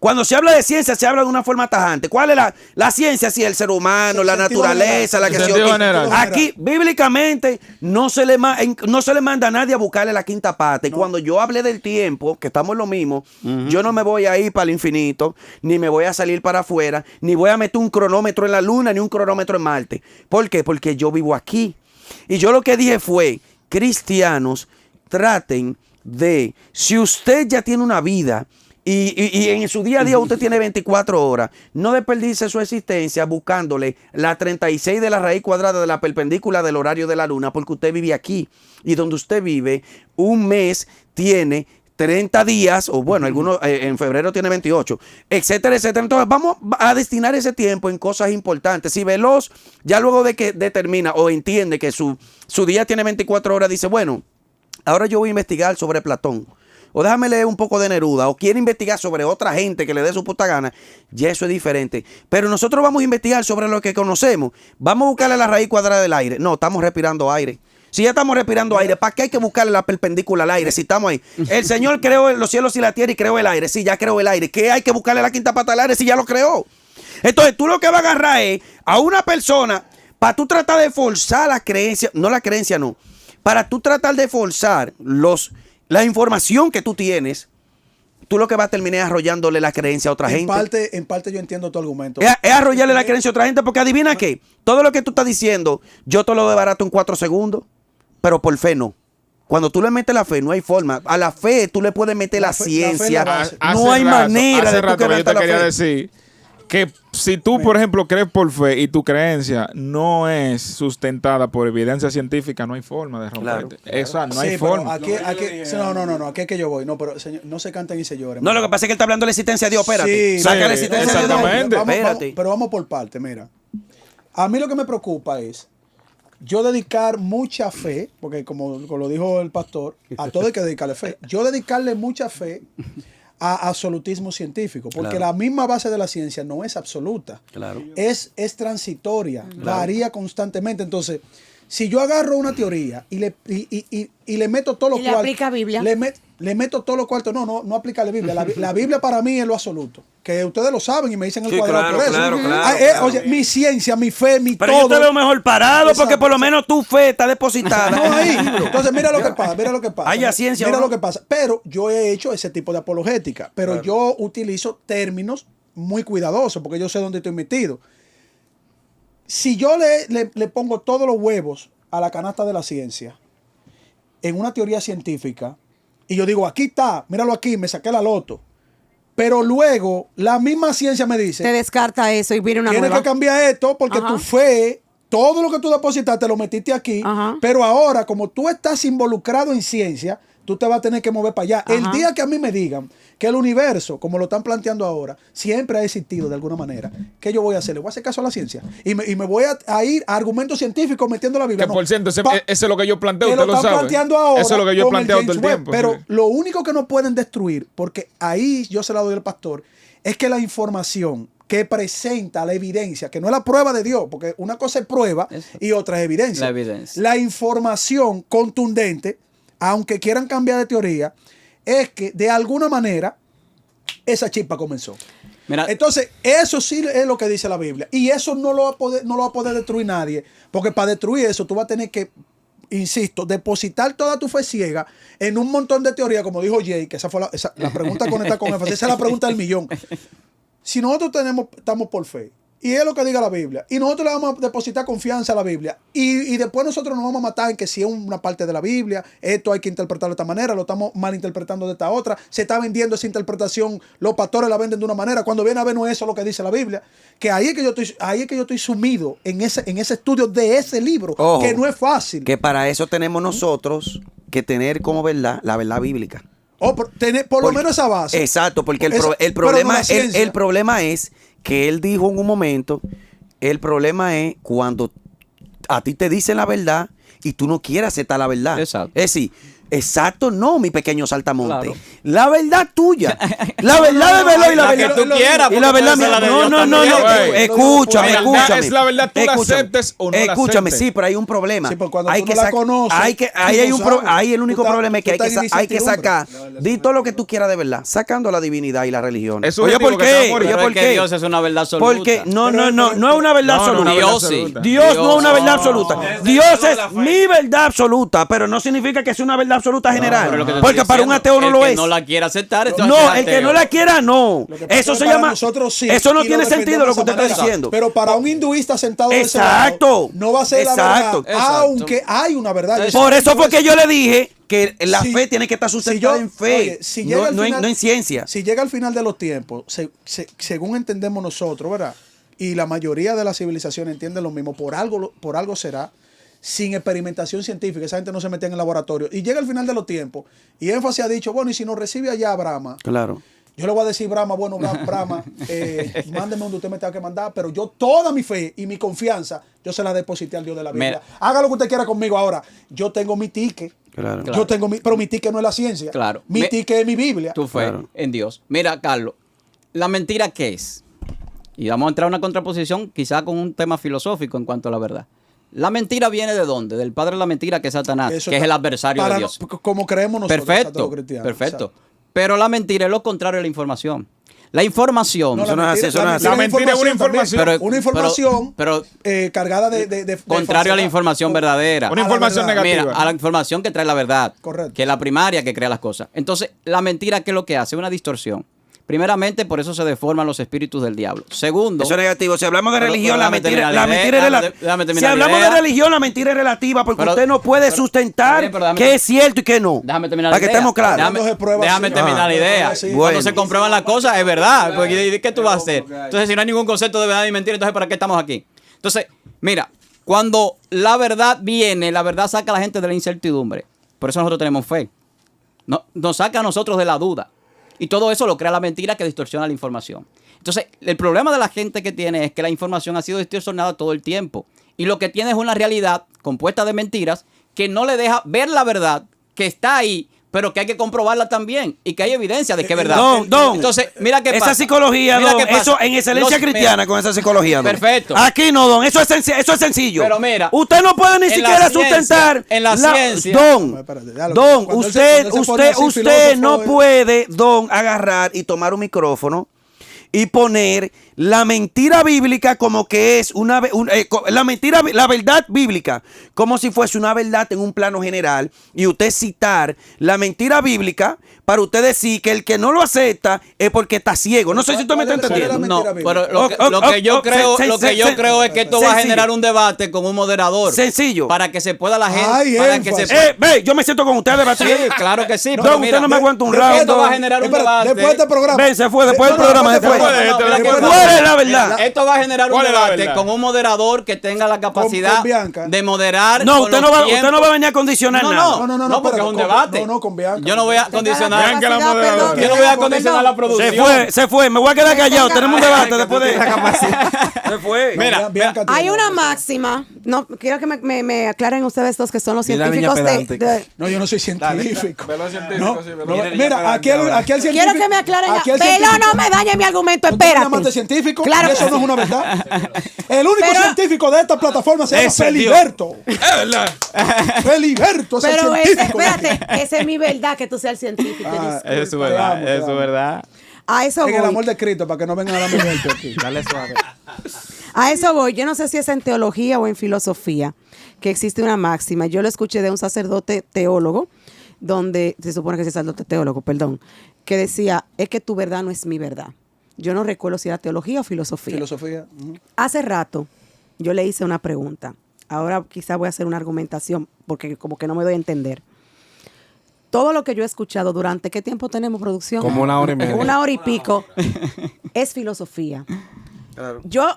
Cuando se habla de ciencia, se habla de una forma tajante. ¿Cuál es la ciencia? Si el ser humano, Sí, la sentido naturaleza, la general. que Sentido general. Aquí, bíblicamente, no se le manda a nadie a buscarle la quinta pata. Y cuando yo hablé del tiempo, que estamos en lo mismo, yo no me voy a ir para el infinito, ni me voy a salir para afuera, ni voy a meter un cronómetro en la luna, ni un cronómetro en Marte. ¿Por qué? Porque yo vivo aquí. Y yo lo que dije fue, cristianos, traten de, si usted ya tiene una vida y en su día a día usted tiene 24 horas, no desperdice su existencia buscándole la 36 de la raíz cuadrada de la perpendícula del horario de la luna, porque usted vive aquí. Y donde usted vive, un mes tiene 30 días, o bueno, algunos en febrero tiene 28, etcétera, etcétera. Entonces vamos a destinar ese tiempo en cosas importantes. Si Veloz, ya luego de que determina o entiende que su día tiene 24 horas, dice, bueno, ahora yo voy a investigar sobre Platón. o déjame leer un poco de Neruda, o quiere investigar sobre otra gente que le dé su puta gana, ya eso es diferente. Pero nosotros vamos a investigar sobre lo que conocemos. Vamos a buscarle la raíz cuadrada del aire. No, estamos respirando aire. Si ya estamos respirando aire, ¿para qué hay que buscarle la perpendicular al aire si estamos ahí? El Señor creó los cielos y la tierra y creó el aire. Sí, ya creó el aire. ¿Qué hay que buscarle la quinta pata al aire si ya lo creó? Entonces tú lo que vas a agarrar es a una persona para tú tratar de forzar la creencia, no, para tú tratar de forzar la información que tú tienes, tú lo que vas a terminar es arrollándole la creencia a otra gente. En parte yo entiendo tu argumento. Es arrollarle la creencia a otra gente porque adivina qué, todo lo que tú estás diciendo, yo te lo desbarato en 4 segundos. Pero por fe no. Cuando tú le metes la fe, no hay forma. A la fe tú le puedes meter la ciencia. No hay manera de tú yo te la quería fe. decir que si tú, por ejemplo, crees por fe y tu creencia no es sustentada por evidencia científica, no hay forma de romperte. Esa, no hay Sí, forma. Aquí, no, aquí es que yo voy. No, pero señor, no se canten y se lloren. No, lo que pasa es que él está hablando de la existencia de Dios. Espérate. Sí, Saca sí, la existencia de Dios. exactamente. Espérate. Pero vamos por parte, mira. A mí lo que me preocupa es yo dedicar mucha fe, porque como lo dijo el pastor, a todo hay que dedicarle fe. Yo dedicarle mucha fe a absolutismo científico, porque Claro. la misma base de la ciencia no es absoluta. Claro. Es transitoria, varía constantemente. Entonces, si yo agarro una teoría y le meto todo lo Y le aplica Biblia. le meto todo lo cuarto. No aplica la Biblia. La Biblia para mí es lo absoluto. Que ustedes lo saben y me dicen el Sí, cuadrado claro, por eso. claro, claro, Claro. claro. Oye, mi ciencia, mi fe, mi Pero todo. yo te veo mejor parado porque Exacto. por lo menos tu fe está depositada. No, ahí. Entonces, mira lo que pasa. Haya ciencia, Mira ¿no? lo que pasa. Pero yo he hecho ese tipo de apologética. Pero yo utilizo términos muy cuidadosos porque yo sé dónde estoy metido. Si yo le pongo todos los huevos a la canasta de la ciencia en una teoría científica y yo digo, aquí está, míralo aquí, me saqué la loto. Pero luego la misma ciencia me dice, Te descarta eso y viene una tienes nueva. que cambiar esto porque Ajá. tu fe, todo lo que tú depositaste lo metiste aquí, Ajá. pero ahora como tú estás involucrado en ciencia, tú te vas a tener que mover para allá. Ajá. El día que a mí me digan que el universo, como lo están planteando ahora, siempre ha existido de alguna manera, ¿qué yo voy a hacer? Le voy a hacer caso a la ciencia y me voy a ir a argumentos científicos metiendo la Biblia. Que por cierto, eso Pa- es lo que yo planteo, que usted lo están sabe. planteando ahora Eso es lo que yo he con el planteado todo el James Webb. tiempo. Pero sí. lo único que no pueden destruir, porque ahí yo se la doy al pastor, es que la información que presenta la evidencia, que no es la prueba de Dios, porque una cosa es prueba y otra es evidencia. La evidencia. La información contundente, aunque quieran cambiar de teoría, es que de alguna manera esa chispa comenzó. Mira, Entonces, eso sí es lo que dice la Biblia. Y eso no lo va a poder destruir nadie. Porque para destruir eso, tú vas a tener que, insisto, depositar toda tu fe ciega en un montón de teorías, como dijo Jay, que esa fue la pregunta conectada con énfasis. Esa es la pregunta del millón. Si nosotros estamos por fe, y es lo que diga la Biblia, y nosotros le vamos a depositar confianza a la Biblia, y después nosotros nos vamos a matar en que si es una parte de la Biblia, esto hay que interpretarlo de esta manera, lo estamos malinterpretando de esta otra, se está vendiendo esa interpretación, los pastores la venden de una manera, cuando viene a ver no es eso lo que dice la Biblia, que ahí es que yo estoy sumido en ese estudio de ese libro, Ojo, que no es fácil. Que para eso tenemos nosotros que tener como verdad la verdad bíblica. Tener por lo menos esa base. Exacto, porque el Pero no problema, la ciencia. el problema es que él dijo en un momento, el problema es cuando a ti te dicen la verdad y tú no quieres aceptar la verdad. Exacto. Es decir, exacto, no, mi pequeño saltamonte. Claro. La verdad tuya. La verdad de Velo y la La que verdad. tú quieras, Y la porque verdad puede ser la de no, Dios no, no, también. no. Güey. Escúchame, La verdad escúchame. es la verdad, tú la Escúchame. aceptes o no la Escúchame, aceptes. sí, pero hay un problema. Sí, porque cuando hay tú que no la sac- conoces, hay que, tú ahí no hay un sabes. ahí el único Tú estás- problema es que tú hay que, estás en hay que sacar, incertidumbre. di todo lo que tú quieras de verdad, sacando la divinidad y la religión. Es Oye, subjetivo ¿por que te va a qué? morir. Oye, pero ¿por es que qué? Dios es una verdad absoluta. Porque no es una verdad No, no, una absoluta. verdad Dios sí. absoluta. Dios no es una verdad No. absoluta. Dios es mi verdad absoluta, pero no significa que sea una verdad absoluta general. Pero lo que te Porque estoy para un diciendo, ateo no el lo que es. no la quiera aceptar, entonces No, es el que ateo. no la quiera, no. Lo que pasa Eso es se que para llama. nosotros sí, Eso no y tiene lo sentido lo que usted está defendemos de esa diciendo. manera. Pero para un hinduista sentado de ese Exacto. lado, no va a ser Exacto. la verdad, aunque hay una verdad. Yo Por soy eso fue que yo hinduista. le dije que la Si- fe tiene que estar si sustentada yo- en fe, oye, si llega al no final- en ciencia. Si llega al final de los tiempos, según entendemos nosotros, ¿verdad? Y la mayoría de las civilizaciones entienden lo mismo, por algo será, sin experimentación científica, esa gente no se metía en el laboratorio. Y llega al final de los tiempos, y Énfasis ha dicho, bueno, y si nos recibe allá Brahma, Claro. yo le voy a decir, Brahma, bueno, Brahma, mándeme donde usted me tenga que mandar, pero yo toda mi fe y mi confianza, yo se la deposité al Dios de la Biblia. Mira. Haga lo que usted quiera conmigo ahora. Yo tengo mi ticket. Claro. Claro. Yo tengo pero mi ticket no es la ciencia. Claro. Mi ticket es mi Biblia. Tu fe Claro. en Dios. Mira, Carlos, ¿la mentira qué es? Y vamos a entrar a una contraposición quizá con un tema filosófico en cuanto a la verdad. ¿La mentira viene de dónde? Del padre de la mentira, que es Satanás, Eso que es está- el adversario de para Dios. como creemos nosotros, Perfecto, los cristianos. perfecto. Exacto. Pero la mentira es lo contrario de la información. La información... Eso no es así, eso no es así. La mentira es una información. Pero- una información pero- cargada de contrario a la falsedad. información verdadera. Una A la información verdad. negativa. Mira, a la información que trae la verdad. Correcto. Que es la primaria que crea las cosas. Entonces, la mentira, ¿qué es lo que hace? Una distorsión. Primeramente, por eso se deforman los espíritus del diablo. Segundo... Eso es negativo. Si hablamos de Pero- religión, pero la déjame mentira, terminar la la mentira idea, es relativa. déjame Si terminar la hablamos de idea. religión, la mentira es relativa porque Pero- usted no puede sustentar Está bien, pero déjame- qué es cierto y qué no. Déjame terminar Para la que idea. estemos claros. Déjame, Déjame pruebas, déjame sí. terminar la idea. Sí. Cuando Bueno. se comprueban las cosas, es verdad. Porque, ¿qué tú vas a hacer? Entonces, si no hay ningún concepto de verdad ni mentira, entonces ¿para qué estamos aquí? Entonces, mira, cuando la verdad viene, la verdad saca a la gente de la incertidumbre. Por eso nosotros tenemos fe. Nos saca a nosotros de la duda. Y todo eso lo crea la mentira que distorsiona la información. Entonces, el problema de la gente que tiene es que la información ha sido distorsionada todo el tiempo. Y lo que tiene es una realidad compuesta de mentiras que no le deja ver la verdad que está ahí, pero que hay que comprobarla también. Y que hay evidencia de que es verdad. Don, Entonces, mira qué pasa. esa psicología, Mira don, qué pasa. eso en excelencia Los- cristiana mira, con esa psicología, don. Perfecto. Aquí no, don, eso es sencillo. Pero mira, usted no puede ni en la siquiera ciencia, sustentar en la ciencia. Don, Espérate, déjalo. don, Cuando él se- usted cuando él se pone así, usted no filósofo, puede, don, agarrar y tomar un micrófono y poner la mentira bíblica como que es la verdad bíblica, como si fuese una verdad en un plano general, y usted citar la mentira bíblica para usted decir que el que no lo acepta es porque está ciego. No sé si usted me está ¿Cuál es la entendiendo. mentira No, bíblica? pero lo que yo creo, es que esto va a sencillo. generar un debate con un moderador. Sencillo. Para que se pueda la gente. Ay, para que énfasis. se Ve, yo me siento con usted a debatir. Sí, claro que sí. Don, pero usted mira, no me aguanta un después round, esto va a don. generar un Espera, debate. después de este programa. Ven, se fue, después del No, no, programa se después fue. de este programa. ¿Cuál es la verdad? Esto va a generar un ¿Cuál es la debate verdad? con un moderador que tenga la capacidad con Bianca. de moderar. No, con usted los no va tiempos. a venir a condicionar No, nada. no, porque es un con- debate. no, con Bianca. Yo no voy a condicionar. Bianca la moderadora. Yo no voy a condicionar la producción. Se fue, me voy a quedar callado. Tenemos un debate después de. Se fue. Mira, Bianca Hay tiene- una máxima. No, quiero que me aclaren ustedes dos que son los Y la niña científicos pedante. No, yo no soy científico. Velo científico, No, sí, velo no, científico. mira, aquí el científico. Quiero que me aclaren. aquí el Pero científico- no me dañe mi argumento, ¿Tú te llamas espérate. científico? Claro Y eso que no es sí. una verdad. El único Pero- científico de esta plataforma se llama Ese Feliberto. Es verdad. Feliberto es el Pero científico. espérate, esa es mi verdad que tú seas el científico. Ah, disculpa. Es su verdad, Te amo, es su te amo. verdad. A eso En el voy. amor de Cristo, para que no vengan a darme muerte aquí. Dale suave. A eso voy. Yo no sé si es en teología o en filosofía que existe una máxima. Yo lo escuché de un sacerdote teólogo, donde se supone que es sacerdote teólogo, perdón, que decía, es que tu verdad no es mi verdad. Yo no recuerdo si era teología o filosofía. Filosofía. ujú. Hace rato yo le hice una pregunta. Ahora quizá voy a hacer una argumentación porque como que no me doy a entender. Todo lo que yo he escuchado durante, ¿qué tiempo tenemos producción? Como 1 hora y media. 1 hora y pico. Es filosofía. Yo,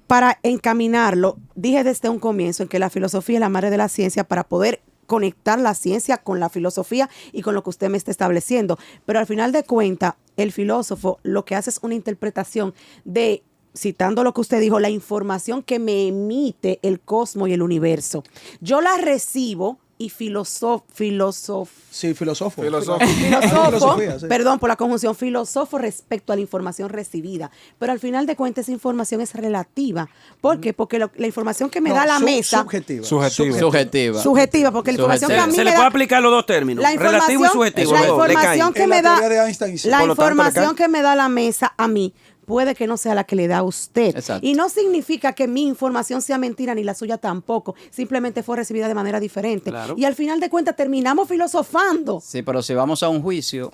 para encaminarlo, dije desde un comienzo en que la filosofía es la madre de la ciencia para poder conectar la ciencia con la filosofía y con lo que usted me está estableciendo. Pero al final de cuentas, el filósofo lo que hace es una interpretación de, citando lo que usted dijo, la información que me emite el cosmos y el universo. Yo la recibo y Sí, filósofo. Filósofo. Filosofía, sí. perdón por la conjunción, filósofo respecto a la información recibida. Pero al final de cuentas esa información es relativa. ¿Por qué? Porque la información que me No, da la mesa, Subjetiva. Subjetiva. subjetiva, porque la información que a mí Se me le da... puede aplicar los dos términos, relativo y subjetivo. la los dos, le caen. información que En la me da, teoría de Einstein, sí. la Por lo tanto, le información cae. que me da la mesa a mí puede que no sea la que le da a usted. Exacto. Y no significa que mi información sea mentira ni la suya tampoco. Simplemente fue recibida de manera diferente. Claro. Y al final de cuentas terminamos filosofando. Sí, pero si vamos a un juicio.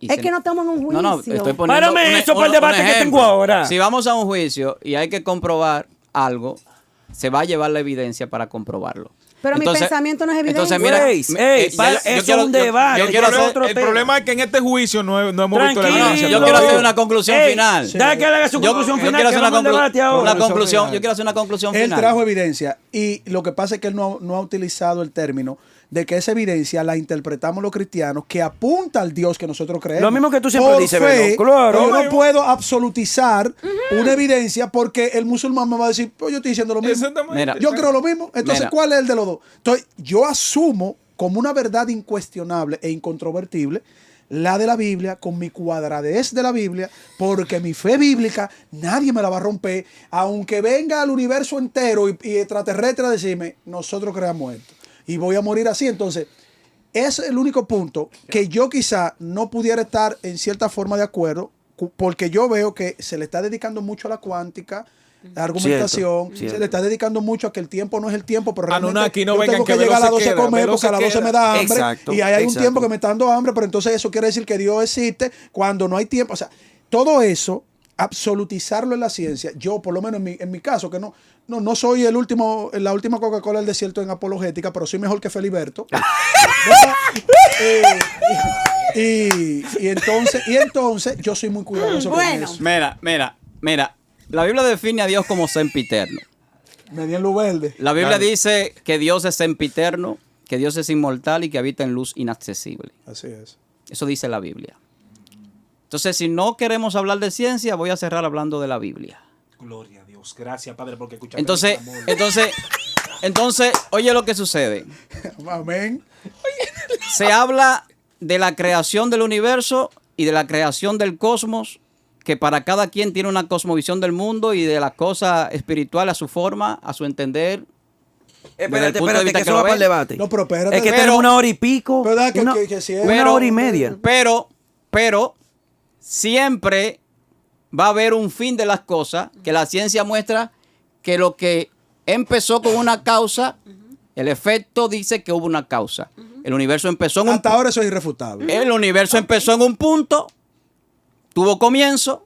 y Es se- que no estamos en un juicio. No, estoy poniendo. Párame eso para el debate que ejemplo. tengo ahora. Si vamos a un juicio y hay que comprobar algo, se va a llevar la evidencia para comprobarlo. Pero mi pensamiento no es evidencia. Entonces, mira, Ey, ya eso es un debate, Yo quiero eso es hacer, otro El tema. problema es que en este juicio no hemos visto la Tranquilo. evidencia. yo quiero hacer una conclusión Ey, final. Deja que él haga su conclusión final. quiero que hacer vamos al debate ahora. una conclusión. Yo quiero hacer una conclusión Él final. trajo evidencia y lo que pasa es que él no ha utilizado el término de que esa evidencia la interpretamos los cristianos que apunta al Dios que nosotros creemos. Lo mismo que tú siempre Por dices, fe, Belo. Claro. yo no puedo absolutizar una evidencia porque el musulmán me va a decir, pues yo estoy diciendo lo mismo. Exactamente. Mira. Yo creo lo mismo. Entonces, Mira. ¿cuál es el de los dos? Entonces, yo asumo como una verdad incuestionable e incontrovertible la de la Biblia, con mi cuadradez de la Biblia, porque mi fe bíblica nadie me la va a romper, aunque venga al universo entero y extraterrestre a decirme, nosotros creamos esto y voy a morir así. Entonces, es el único punto que yo quizá no pudiera estar en cierta forma de acuerdo, porque yo veo que se le está dedicando mucho a la cuántica, la argumentación, Cierto. se le está dedicando mucho a que el tiempo no es el tiempo, pero realmente Anunnaki, no yo vengan tengo que que llegar a las Velo se 12 a queda, comer Velo porque a se las 12 me queda. da hambre Exacto, y ahí hay un exacto. tiempo que me está dando hambre, pero entonces eso quiere decir que Dios existe cuando no hay tiempo. O sea, todo eso, absolutizarlo en la ciencia, yo por lo menos en mi caso, que no soy la última Coca-Cola del desierto en apologética, pero soy mejor que Feliberto. Y entonces yo soy muy cuidadoso con eso. Mira. La Biblia define a Dios como sempiterno. Me di en luz verde. La Biblia dice que Dios es sempiterno, que Dios es inmortal y que habita en luz inaccesible. Así es. Eso dice la Biblia. Entonces, si no queremos hablar de ciencia, voy a cerrar hablando de la Biblia. Gloria a Dios. Gracias, Padre, porque escuchaste. Entonces, oye lo que sucede. Amén. Se habla de la creación del universo y de la creación del cosmos, que para cada quien tiene una cosmovisión del mundo y de las cosas espirituales a su forma, a su entender. Espérate, punto de vista que que eso lo va para el ven. debate. No, pero espérate. Es que Pero- tenemos 1 hora y pico. ¿Verdad que- una, que si es- una Pero- hora y media. Pero siempre va a haber un fin de las cosas, que la ciencia muestra que lo que empezó con una causa, el efecto dice que hubo una causa. El universo empezó en un Hasta ahora eso es irrefutable. El universo empezó en un punto, tuvo comienzo,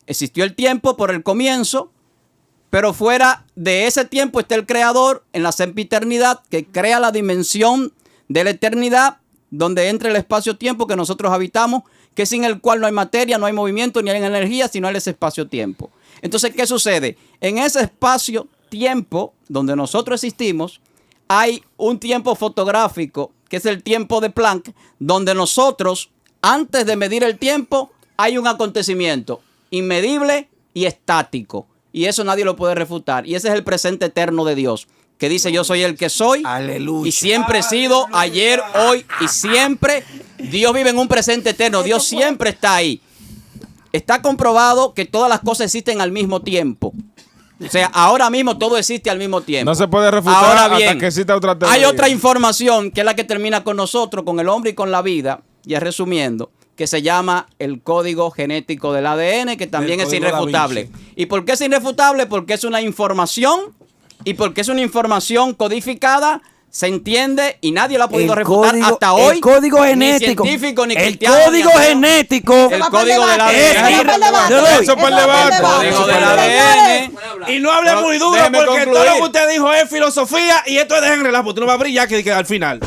existió el tiempo por el comienzo, pero fuera de ese tiempo está el creador en la sempiternidad que crea la dimensión de la eternidad donde entra el espacio-tiempo que nosotros habitamos, que sin el cual no hay materia, no hay movimiento, ni hay energía, sino el ese espacio-tiempo. Entonces, ¿qué sucede? En ese espacio-tiempo donde nosotros existimos, hay un tiempo fotográfico, que es el tiempo de Planck, donde nosotros, antes de medir el tiempo, hay un acontecimiento inmedible y estático. Y eso nadie lo puede refutar. Y ese es el presente eterno de Dios, que dice: yo soy el que soy. Aleluya. Y siempre he sido, ayer, hoy y siempre. Dios vive en un presente eterno. Dios siempre está ahí. Está comprobado que todas las cosas existen al mismo tiempo. O sea, ahora mismo todo existe al mismo tiempo. No se puede refutar Ahora hasta bien, que exista otra teoría. hay otra información que es la que termina con nosotros, con el hombre y con la vida, y resumiendo, que se llama el código genético del ADN, que también El es código Da irrefutable. Vinci. ¿Y por qué es irrefutable? Porque es una información, y porque es una información codificada, se entiende, y nadie la ha podido refutar hasta hoy. El código genético. Ni científico, ni el cristiano, código ni ateo. genético. El código del Es ADN. Eso para el debate. Código del ADN. Y no hable muy duro Déjeme porque concluir. todo lo que usted dijo es filosofía y esto es dejen relajo, porque tú no vas a brillar que al final.